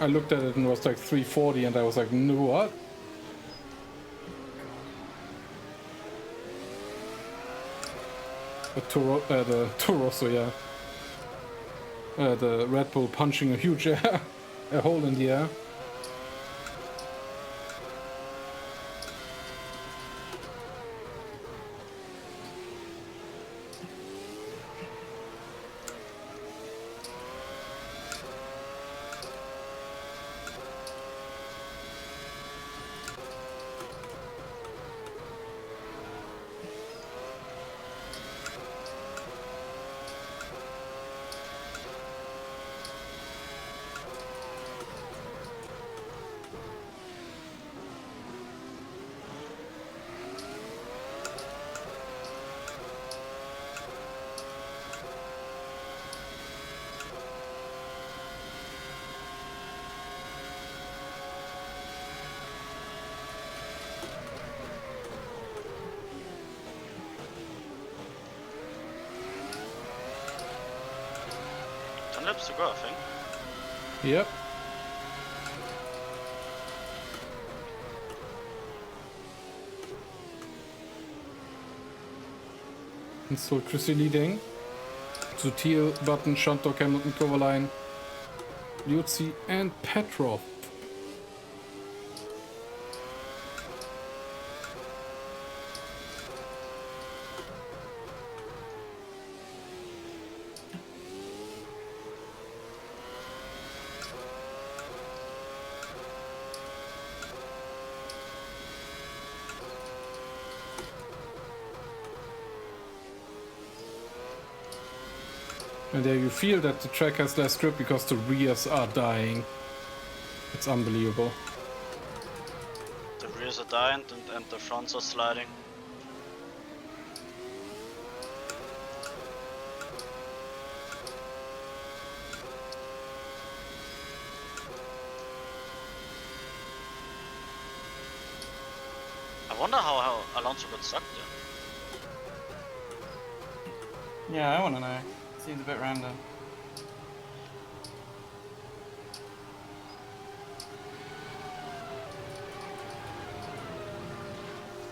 looked at it and it was like 340 and I was like, no, what? The Torosso, yeah. The Red Bull punching a huge a hole in the air. 10 laps to go, I think. Yep. And still Chrissy leading. Sutil, Button, Shantok, Hamilton, Kovalainen, Liuzzi, and Petrov. And there you feel that the track has less grip because the rears are dying. It's unbelievable. The rears are dying and the fronts are sliding. I wonder how Alonso got stuck there. Yeah, I want to know. Seems a bit random.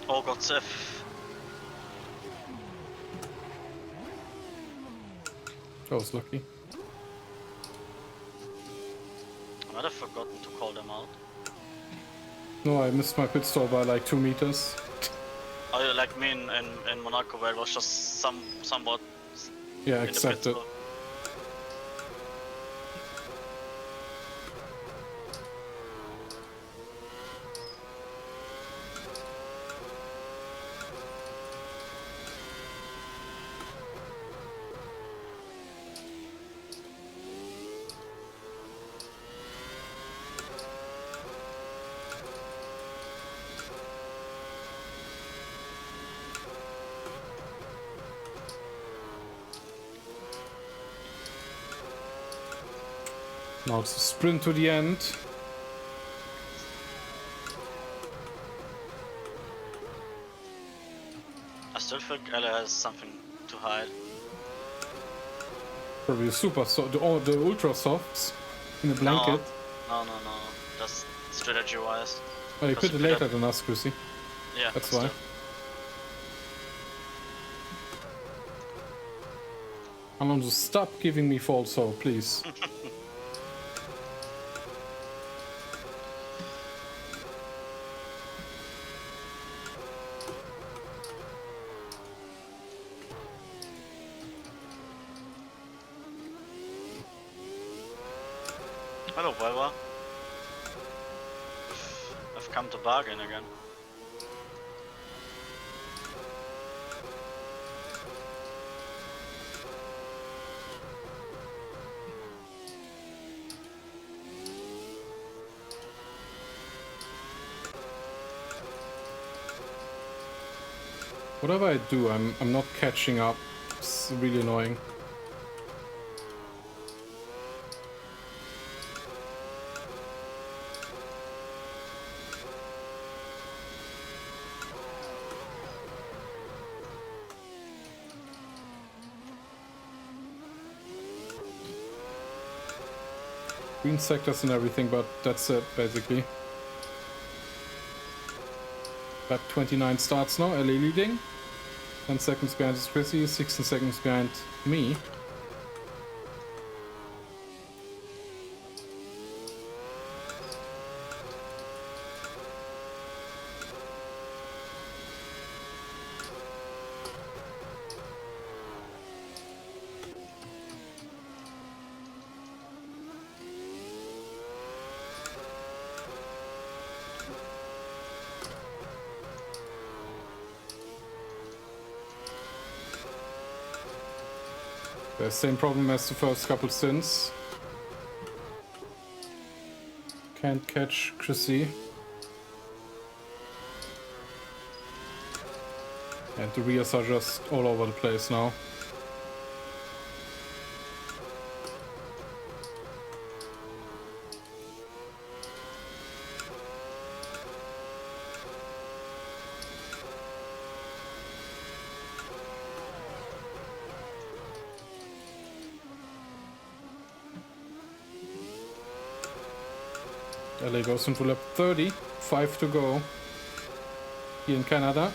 Oh god, Sif. I was lucky. I might have forgotten to call them out. No, I missed my pit stop by like 2 meters. Oh, yeah, like me in Monaco, where it was just somewhat Yeah, in the pit accepted. stop. Now it's a sprint to the end. I still think Ella has something to hide. Probably super soft, the ultra softs in the blanket. No. That's strategy-wise. Oh, you Because put it we later had- than us, Chrissy. Yeah, That's but why. still. Alonso, stop giving me false hope, please. Hello, Volva. I've come to bargain again. Whatever I do, I'm not catching up. It's really annoying. Green sectors and everything, but that's it basically. Lap 29 starts now, LA leading. 10 seconds behind is Chrissy, 16 seconds behind me. The same problem as the first couple stints. Can't catch Chrissy. And the rears are just all over the place now. LA goes into lap 30. 5 to go here in Canada.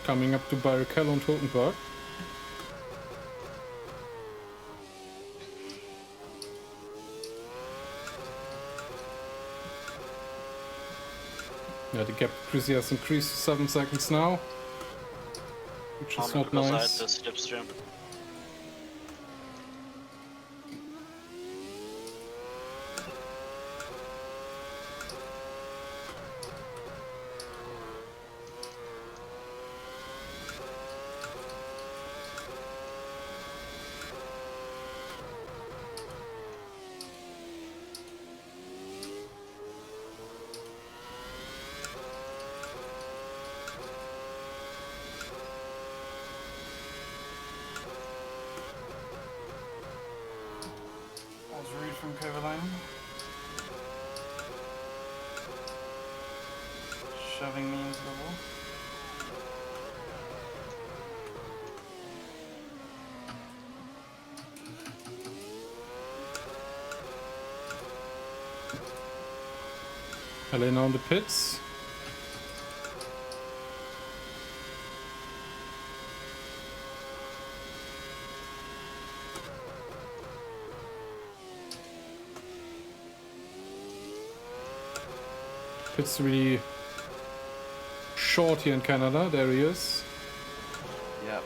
Coming up to Barrichello and Hülkenberg. Yeah, the gap to Prix has increased to 7 seconds now, which is Only not because I had nice. the slipstream. That was rude from Coverline. Shoving me into the wall. LA now in the pits. It's really short here in Canada. There he is. Yep.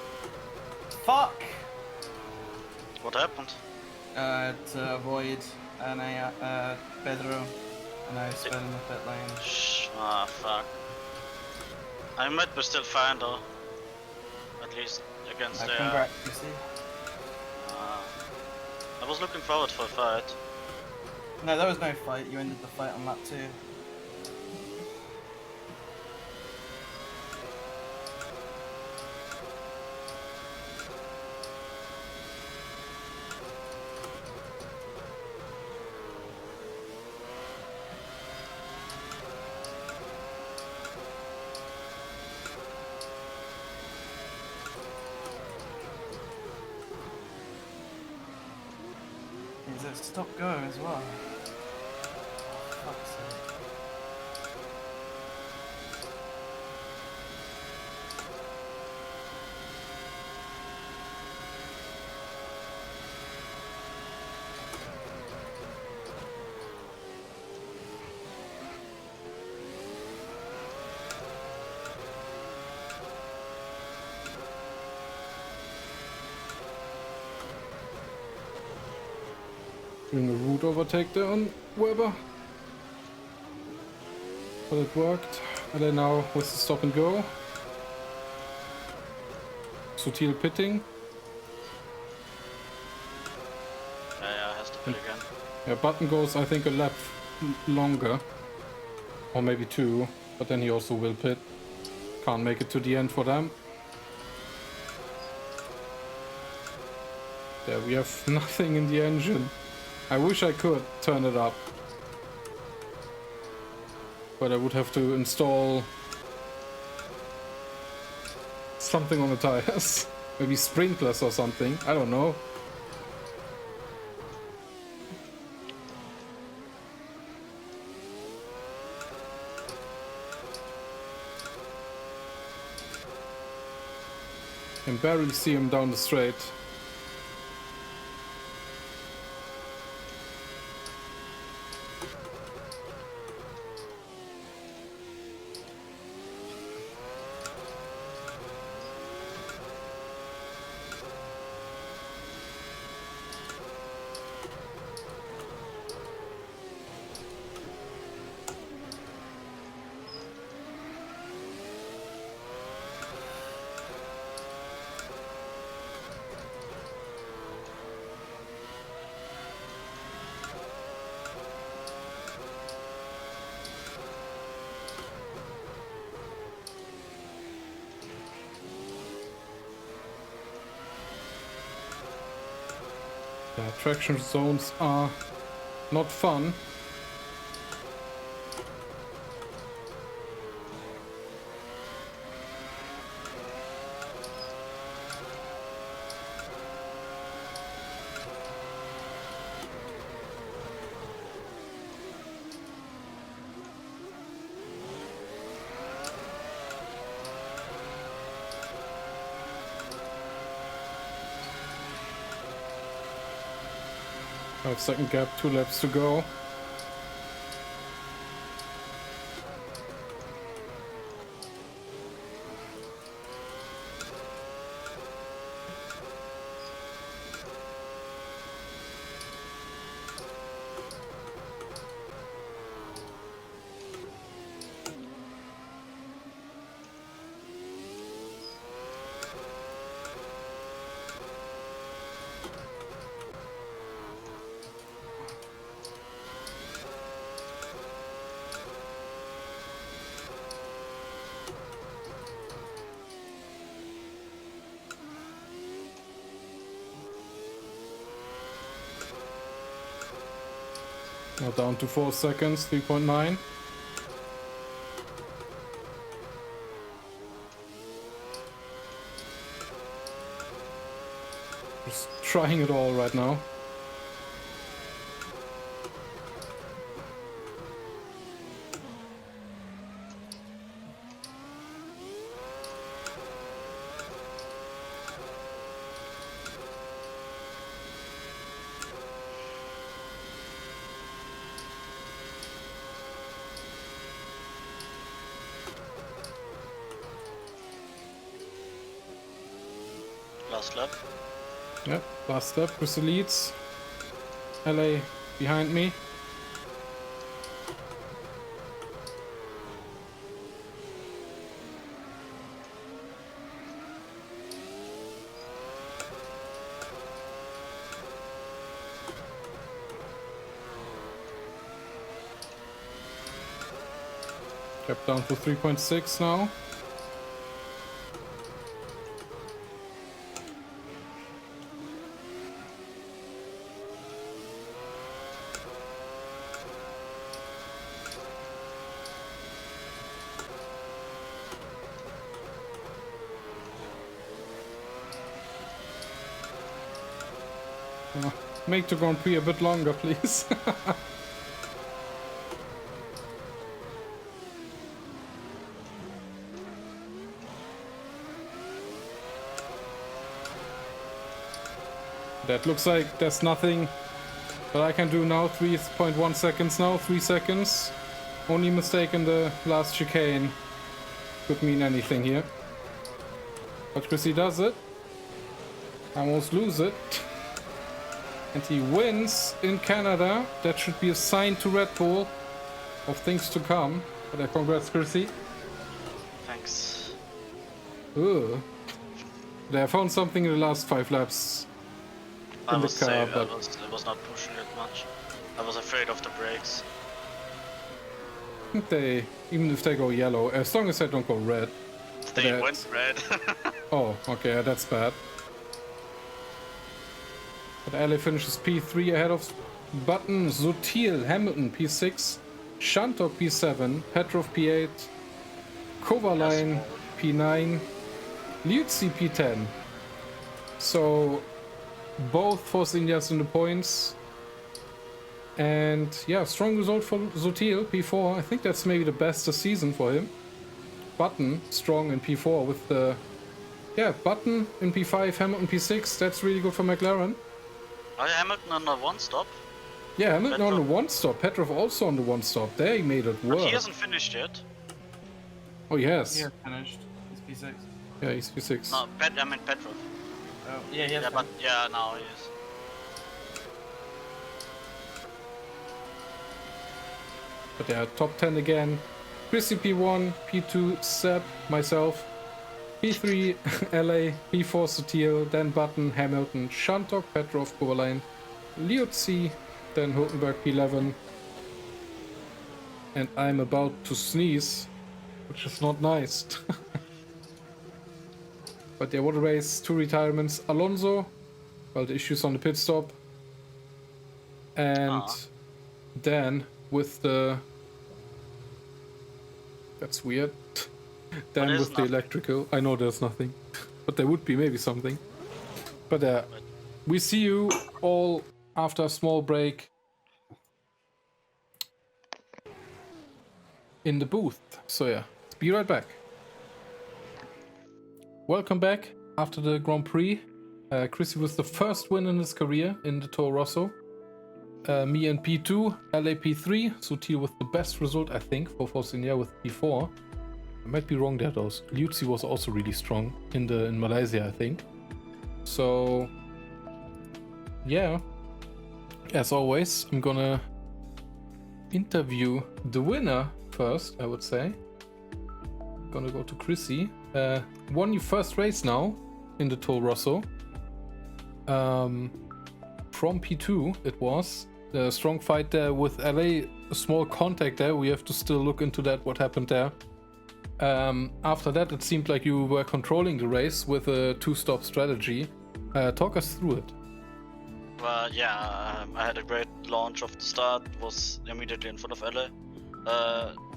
Fuck! What happened? To avoid Pedro, and I sped in the pit lane. Ah, fuck. I might be still fine though. At least against the. Congrats, you see. I was looking forward for a fight. No, there was no fight. You ended the fight on lap 2. Is it stop go as well? Fuck's sake. Doing a route overtake there on Weber. But it worked. And then now with the stop and go. Sutil pitting. Yeah, has to pit again. Yeah, Button goes I think a lap longer. Or maybe 2. But then he also will pit. Can't make it to the end for them. There we have nothing in the engine. I wish I could turn it up. But I would have to install something on the tires. Maybe sprinklers or something. I don't know. Can barely see him down the straight. Yeah, traction zones are not fun. 5-second gap, 2 laps to go. Now down to 4 seconds, 3.9. Just trying it all right now. Last lap. Yep, last step, Chris leads. LA behind me. Gap down to 3.6 now. Make the Grand Prix a bit longer, please. That looks like there's nothing that I can do now. 3.1 seconds now, 3 seconds. Only mistake in the last chicane could mean anything here. But Chrissy does it. I almost lose it. And he wins in Canada. That should be a sign to Red Bull of things to come. But congrats, Chrissy. Thanks. Ugh. I found something in the last 5 laps I in the was car, safe. but I was not pushing it much. I was afraid of the brakes. they, even if they go yellow, as long as they don't go red. They That- went red. Oh, okay, that's bad. But Ali finishes P3 ahead of Button, Sutil, Hamilton P6, Shantok P7, Petrov P8, Kovalainen P9, Liuzzi P10. So both Force Indias in the points. And yeah, strong result for Sutil, P4. I think that's maybe the best this season for him. Button strong in P4 with the... Yeah, Button in P5, Hamilton P6. That's really good for McLaren. Oh, yeah, Hamilton on the one stop. Yeah, Hamilton on the Petrov. one stop. Petrov also on the one stop. They made it But work. he hasn't finished yet. Oh, yes. He has finished. He's P6. Yeah, he's P6. No, I mean Petrov. Oh, yeah, he has Yeah, but finished. yeah, now he is. But yeah, top 10 again. Chrissy P1, P2 Seb, myself. P3 LA, P4 Sutil, then Button, Hamilton, Shantok, Petrov, Kovalainen, Liuzzi, then Hülkenberg P11. And I'm about to sneeze, which is not nice. But yeah, what a race. 2 retirements. Alonso, well, the issues on the pit stop. And then with the... That's weird. Then there's with the nothing. electrical. I know there's nothing. But there would be maybe something. But we see you all after a small break in the booth. So yeah, be right back. Welcome back after the Grand Prix. Chrissy was the first win in his career in the Toro Rosso. me and P2, LA P3, Sutil with the best result, I think, for Fosinier with P4. I might be wrong there, though. Liuzzi was also really strong in Malaysia, I think. So, yeah. As always, I'm gonna interview the winner first, I would say. Gonna go to Chrissy. Won your first race now in the Toro Rosso. From P2 it was. The strong fight there with LA, a small contact there. We have to still look into that, what happened there. After that, it seemed like you were controlling the race with a two-stop strategy. Talk us through it. Well, yeah, I had a great launch off the start, was immediately in front of LA.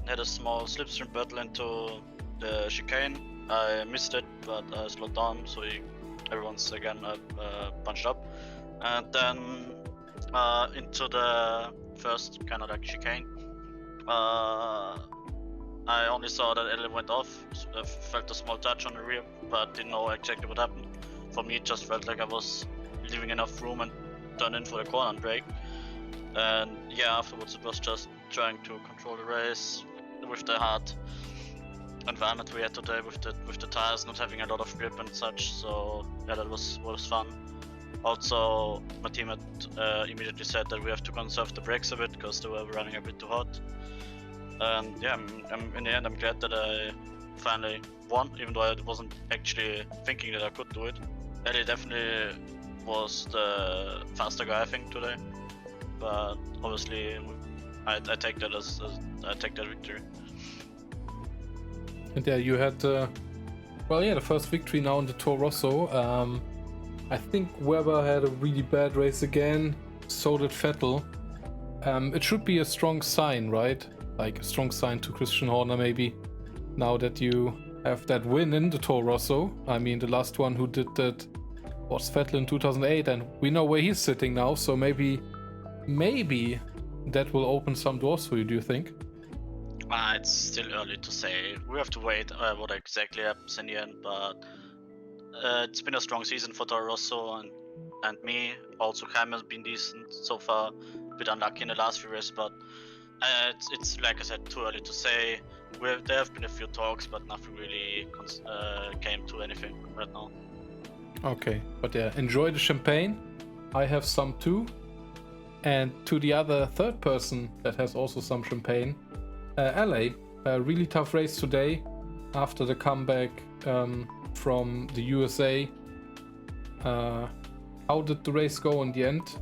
Had a small slipstream battle into the chicane. I missed it, but I slowed down, so everyone's again bunched up. And then into the first kind of like chicane. I only saw that LA went off, so I felt a small touch on the rear, but didn't know exactly what happened. For me, it just felt like I was leaving enough room and turned in for the corner and brake. And yeah, afterwards it was just trying to control the race with the hard environment we had today with the tires not having a lot of grip and such. So yeah, that was fun. Also, my team had immediately said that we have to conserve the brakes a bit because they were running a bit too hot. And yeah, in the end, I'm glad that I finally won, even though I wasn't actually thinking that I could do it. Ellie definitely was the faster guy, I think, today. But obviously, I take that I take that victory. And yeah, you had the first victory now in the Toro Rosso. I think Weber had a really bad race again. So did Vettel. It should be a strong sign, right? Like a strong sign to Christian Horner, maybe. Now that you have that win in the Toro Rosso. I mean, the last one who did that was Vettel in 2008, and we know where he's sitting now. So maybe that will open some doors for you. Do you think? It's still early to say. We have to wait what exactly happens in the end, but it's been a strong season for Toro Rosso and me. Also, Jaime has been decent so far. A bit unlucky in the last few races, but it's like I said, too early to say. There have been a few talks, but nothing really came to anything right now. Okay, but yeah, enjoy the champagne. I have some too. And to the other third person that has also some champagne, LA, a really tough race today after the comeback from the USA. How did the race go in the end?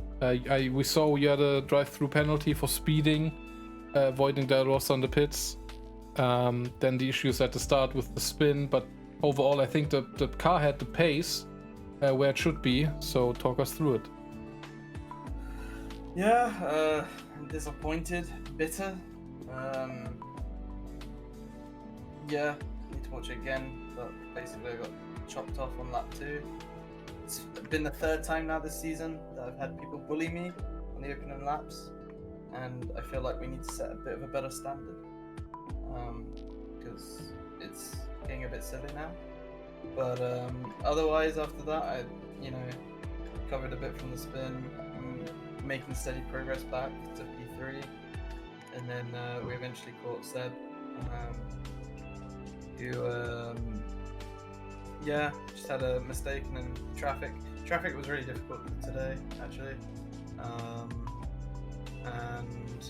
We saw you had a drive-through penalty for speeding, avoiding the loss on the pits. Then the issues at the start with the spin, but overall I think the car had the pace where it should be, so talk us through it. Yeah, I'm disappointed, bitter. Yeah, need to watch it again, but basically I got chopped off on lap 2. It's been the third time now this season that I've had people bully me on the opening laps, and I feel like we need to set a bit of a better standard, because it's getting a bit silly now. But otherwise, after that, I covered a bit from the spin, making steady progress back to P3, and then we eventually caught Seb, who just had a mistake, and then traffic was really difficult today, actually, and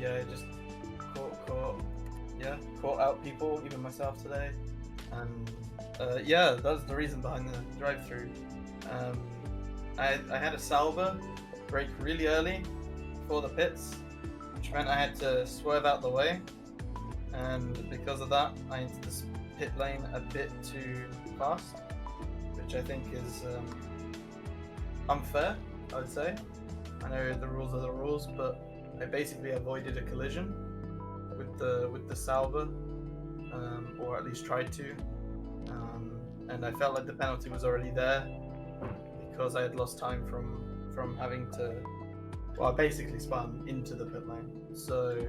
yeah, just caught out people, even myself today, and that's the reason behind the drive-through. I had a salver brake really early before the pits, which meant I had to swerve out the way, and because of that I entered the pit lane a bit too fast, which I think is unfair, I would say. I know the rules are the rules, but I basically avoided a collision with the salver, or at least tried to, and I felt like the penalty was already there because I had lost time from having to, I basically spun into the pit lane. So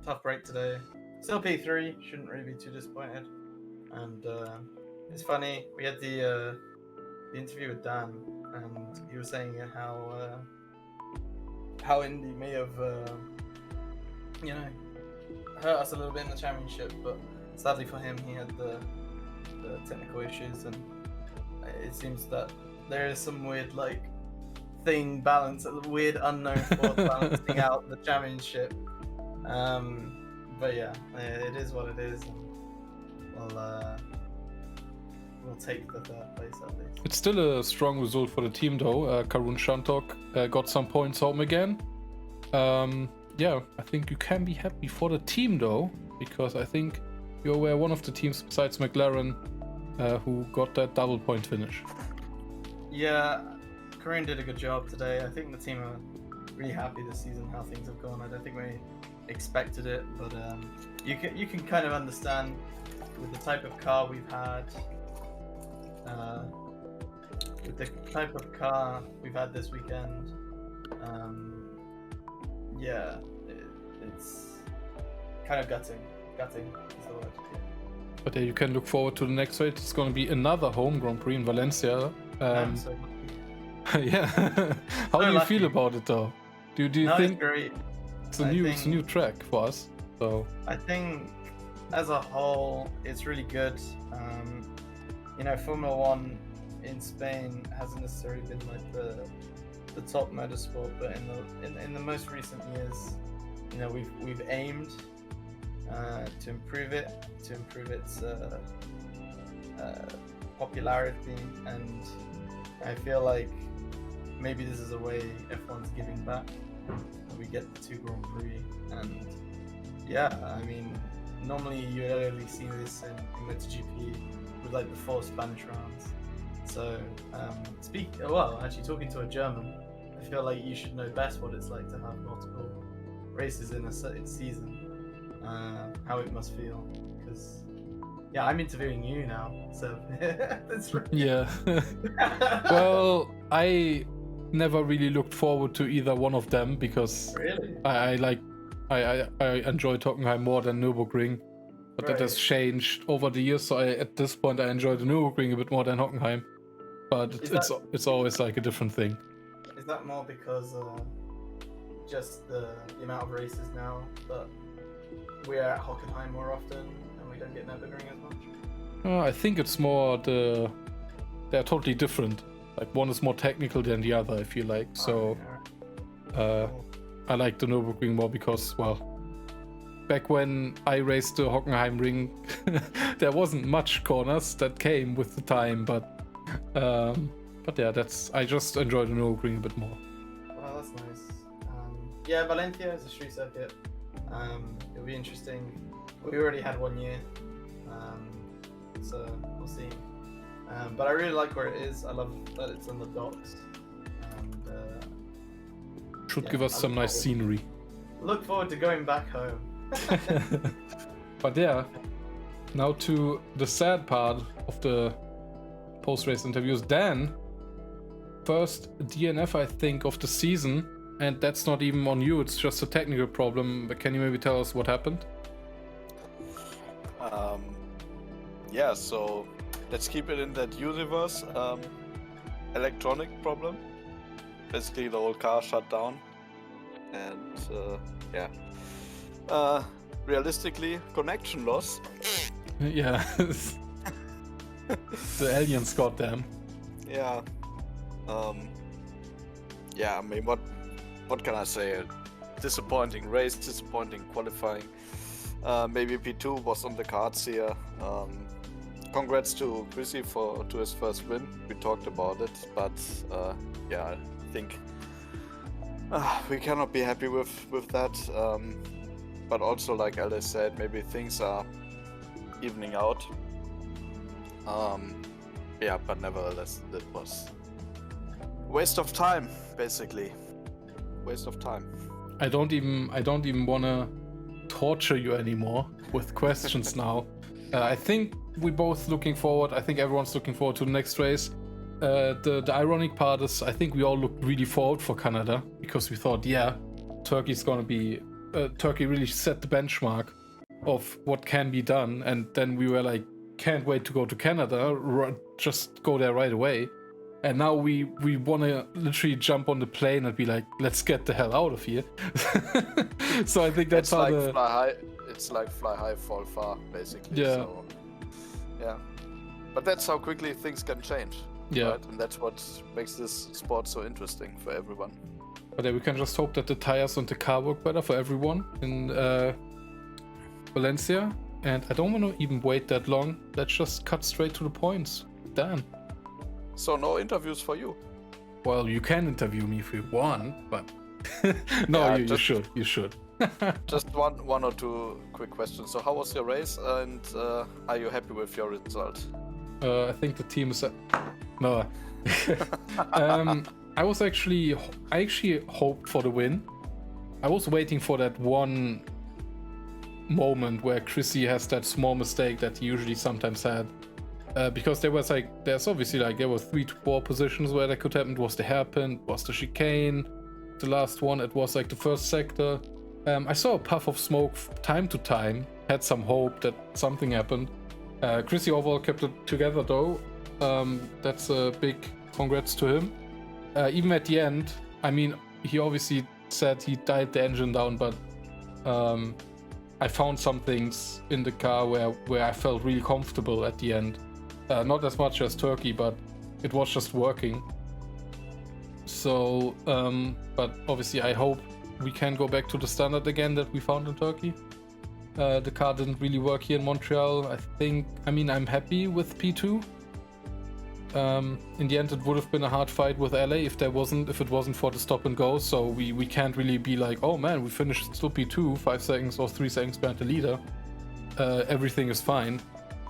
tough break today. Still P3, shouldn't really be too disappointed. And it's funny, we had the interview with Dan, and he was saying how Indy may have hurt us a little bit in the championship, but sadly for him, he had the technical issues, and it seems that there is some weird weird unknown force balancing out the championship. But yeah, it is what it is, and we'll take the third place at least. It's still a strong result for the team though. Karun Shantok got some points home again. Yeah, I think you can be happy for the team though, because I think you were one of the teams besides McLaren who got that double point finish. Yeah, Karun did a good job today. I think the team are really happy this season how things have gone. I don't think we expected it, but you can kind of understand with the type of car we've had, this weekend. Yeah, it's kind of gutting is the word. Yeah. But yeah, you can look forward to the next race. It's going to be another home Grand Prix in Valencia. I'm so lucky. Yeah. How do you lucky. feel about it though? Do you No, think it's great. it's a new track for us? So I think as a whole, it's really good. Formula One in Spain hasn't necessarily been like the top motorsport, but in the most recent years, we've aimed to improve its popularity, and I feel like maybe this is a way F1's giving back. We get the 2 Grand Prix, and yeah, I mean, normally you only see this in MotoGP with like the 4 Spanish rounds. So, actually talking to a German, I feel like you should know best what it's like to have multiple races in a certain season, how it must feel. Because, yeah, I'm interviewing you now, so that's right. yeah. Well, I never really looked forward to either one of them because Really? I enjoy Hockenheim more than Nürburgring, but that has changed over the years. So at this point I enjoy the Nürburgring a bit more than Hockenheim, but it's always like a different thing. Is that more because just the amount of races now that we're at Hockenheim more often and we don't get Nürburgring as much? I think it's more they're totally different. Like one is more technical than the other, I feel like. So I like the Nürburgring more because, well, back when I raced the Hockenheim ring, there wasn't much corners that came with the time, but yeah, I just enjoy the Nürburgring a bit more. Well, that's nice. Yeah, Valencia is a street circuit. It'll be interesting. We already had 1 year, so we'll see. But I really like where it is. I love that it's on the docks. And, should give us some nice scenery. Look forward to going back home. But yeah, now to the sad part of the post-race interviews. Dan, first DNF I think of the season, and that's not even on you, it's just a technical problem. But can you maybe tell us what happened? Yeah, so let's keep it in that universe. Electronic problem. Basically the whole car shut down, and realistically connection loss. Yeah. The aliens got them. Yeah. I mean, what can I say? Disappointing race, disappointing qualifying. Maybe P2 was on the cards here. Congrats to Prix to his first win. We talked about it, but I think we cannot be happy with that. But also, like Alice said, maybe things are evening out. But nevertheless, that was waste of time, basically. Waste of time. I don't even wanna torture you anymore with questions now. I think we're both looking forward. I think everyone's looking forward to the next race. The ironic part is I think we all looked really forward for Canada because we thought, yeah, Turkey's gonna be Turkey really set the benchmark of what can be done, and then we were like, can't wait to go to Canada, just go there right away. And now we want to literally jump on the plane and be like, let's get the hell out of here. So I think that's it's how like the... fly high. It's like fly high, fall far, basically. Yeah. So, yeah. But that's how quickly things can change. Yeah. Right? And that's what makes this sport so interesting for everyone. But yeah, we can just hope that the tires and the car work better for everyone in Valencia. And I don't want to even wait that long. Let's just cut straight to the points. Damn. So no interviews for you. Well, you can interview me if you want, but no, Yeah, you just- should. You should. Just one or two quick questions. So how was your race, and are you happy with your result? I think the team is... No. I actually hoped for the win. I was waiting for that one moment where Chrissy has that small mistake that he usually sometimes had. Because there were 3 to 4 positions where that could happen. It was the hairpin, it was the chicane, the last one, it was like the first sector. I saw a puff of smoke time to time, had some hope that something happened. Chrissy overall kept it together though. That's a big congrats to him. Even at the end, I mean, he obviously said he dialed the engine down, but I found some things in the car where I felt really comfortable at the end. Not as much as Turkey, but it was just working. So, but obviously I hope we can go back to the standard again that we found in Turkey. The car didn't really work here in Montreal. I'm happy with P2. In the end, it would have been a hard fight with LA if it wasn't for the stop and go. So we can't really be like, oh man, we finished still P2, 5 seconds or 3 seconds behind the leader. Everything is fine.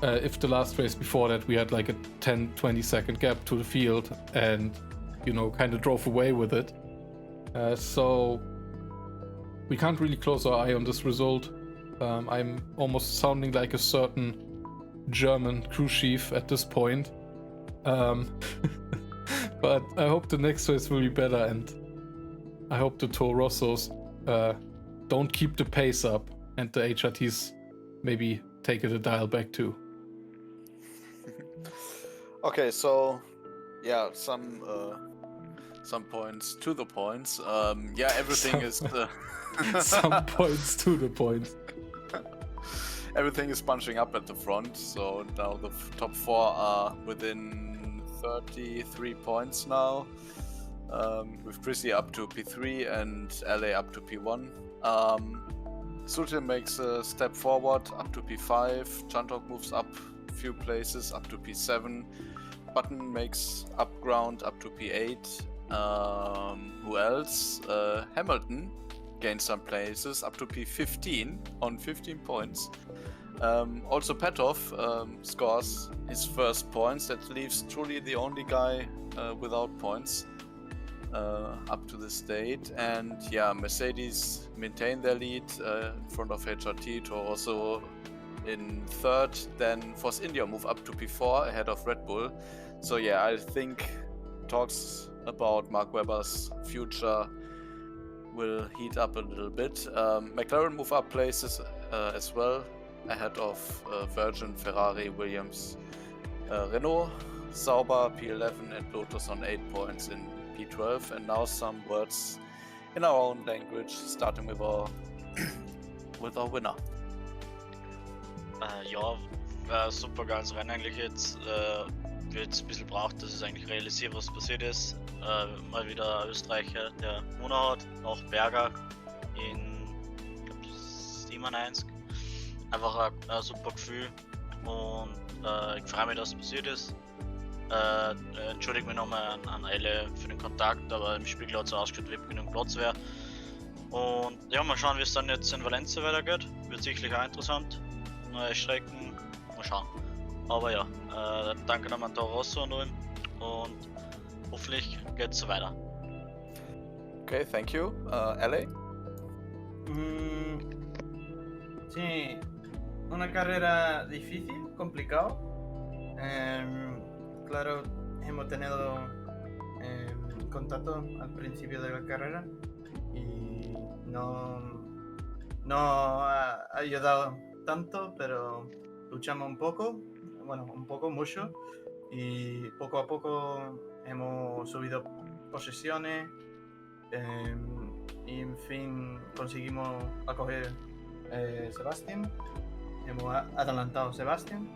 If the last race before that we had like a 10-20 second gap to the field and kind of drove away with it. So we can't really close our eye on this result. I'm almost sounding like a certain German crew chief at this point. But I hope the next race will be better, and I hope the Toro Rossos don't keep the pace up and the HRTs maybe take it a dial back too. Okay, so yeah, some points to the points. Everything is Some points to the point. everything is bunching up at the front. So now the top 4 are within 33 points now. With Prissy up to P3 and LA up to P1. Sultan makes a step forward up to P5. Chantok moves up a few places up to P7. Button makes up ground up to P8. Who else? Hamilton gains some places up to P15 on 15 points. Also Petov scores his first points. That leaves truly the only guy without points up to this date. And yeah, Mercedes maintain their lead in front of HRT, to also in third. Then Force India move up to P4 ahead of Red Bull. So yeah, I think talks about Mark Webber's future will heat up a little bit. McLaren move up places as well, ahead of Virgin, Ferrari, Williams, Renault, Sauber P11 and Lotus on 8 points in P12. And now some words in our own language, starting with our winner. Super geiles Rennen eigentlich jetzt. Wird ein bisschen braucht, dass es eigentlich realisiert, was passiert ist. Mal wieder Österreicher, der gewonnen hat, auch Berger in 97. Einfach ein super Gefühl und ich freue mich, dass es passiert ist. Entschuldige mich nochmal an alle für den Kontakt, aber im Spiegel hat es ausgeschaut, wie genug Platz wäre. Und ja, mal schauen, wie es dann jetzt in Valencia weitergeht. Wird sicherlich auch interessant. Neue Strecken, mal schauen. Aber ja, danke nochmal an Toro Rosso und allem. Und hoffentlich geht's so weiter. Okay, thank you. LA? Sí, una carrera difícil, complicado. Claro, hemos tenido contacto al principio de la carrera y no ha ayudado tanto, pero luchamos un poco, mucho, y poco a poco hemos subido posesiones y en fin conseguimos acoger Sebastian. Hemos adelantado a Sebastian.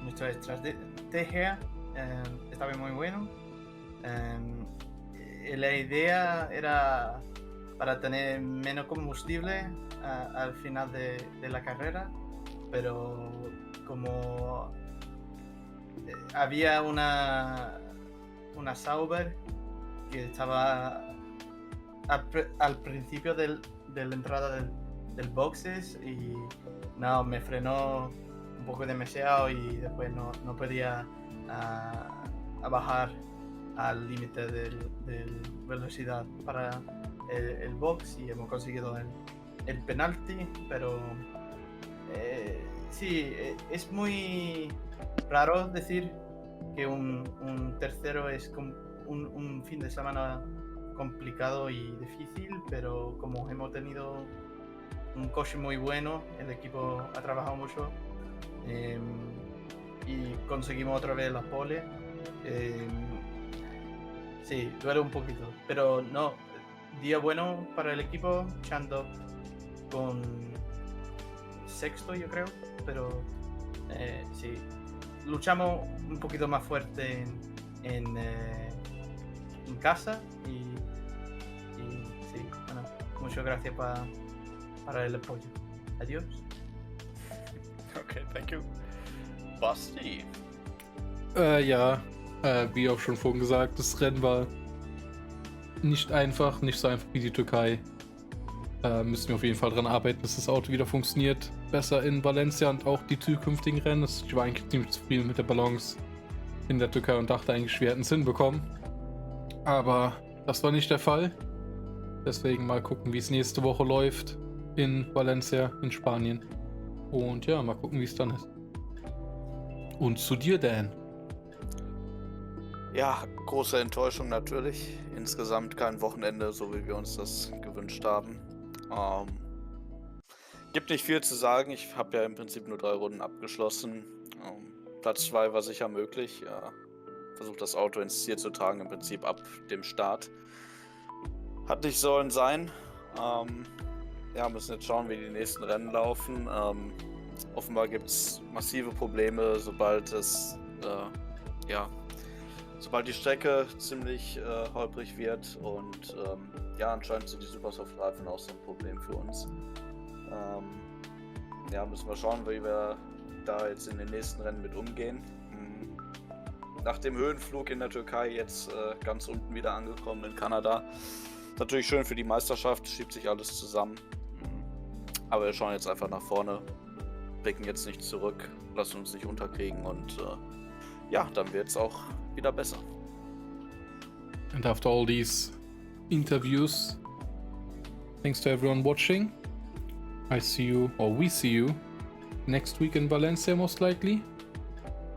Nuestra estrategia estaba muy bueno. La idea era para tener menos combustible al final de la carrera, pero como había una Sauber que estaba al principio de la entrada del boxes y no, me frenó un poco demasiado y después no podía a bajar al límite de velocidad para el box y hemos conseguido el penalti, pero sí, es muy raro decir que un tercero es un fin de semana complicado y difícil, pero como hemos tenido un coche muy bueno, el equipo ha trabajado mucho y conseguimos otra vez la pole. Sí, duele un poquito, pero no, día bueno para el equipo, echando con sexto yo creo, pero sí, luchamos un poquito más fuerte en casa y sí, bueno, muchas gracias para el apoyo. Adiós. Okay, thank you. Basti. Ja, wie auch schon vorhin gesagt, das Rennen war nicht einfach, nicht so einfach wie die Türkei. Müssen wir auf jeden Fall dran arbeiten, dass das Auto wieder funktioniert. Besser in Valencia und auch die zukünftigen Rennen. Ich war eigentlich ziemlich zufrieden mit der Balance in der Türkei und dachte eigentlich, wir hätten es hinbekommen. Aber das war nicht der Fall. Deswegen mal gucken, wie es nächste Woche läuft in Valencia in Spanien. Und ja, mal gucken, wie es dann ist. Und zu dir, Dan. Ja, große Enttäuschung natürlich. Insgesamt kein Wochenende, so wie wir uns das gewünscht haben. Gibt nicht viel zu sagen. Ich habe ja im Prinzip nur 3 Runden abgeschlossen. Platz 2 war sicher möglich. Versucht das Auto ins Ziel zu tragen, im Prinzip ab dem Start. Hat nicht sollen sein. Ja, müssen jetzt schauen, wie die nächsten Rennen laufen. Offenbar gibt es massive Probleme, sobald die Strecke ziemlich holprig wird und ja, anscheinend sind die Supersoft-Reifen auch so ein Problem für uns. Ja, müssen wir schauen, wie wir da jetzt in den nächsten Rennen mit umgehen. Nach dem Höhenflug in der Türkei jetzt ganz unten wieder angekommen in Kanada. Ist natürlich schön für die Meisterschaft, schiebt sich alles zusammen. Aber wir schauen jetzt einfach nach vorne, blicken jetzt nicht zurück, lassen uns nicht unterkriegen und ja, dann wird es auch wieder besser. And after all these interviews, thanks to everyone watching. I see you, or we see you, next week in Valencia most likely.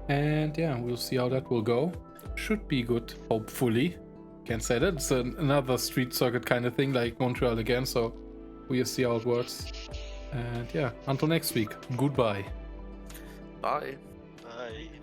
And yeah, we'll see how that will go. Should be good, hopefully. Can't say that. It's another street circuit kind of thing, like Montreal again, so we'll see how it works. And yeah, until next week, goodbye. Bye. Bye.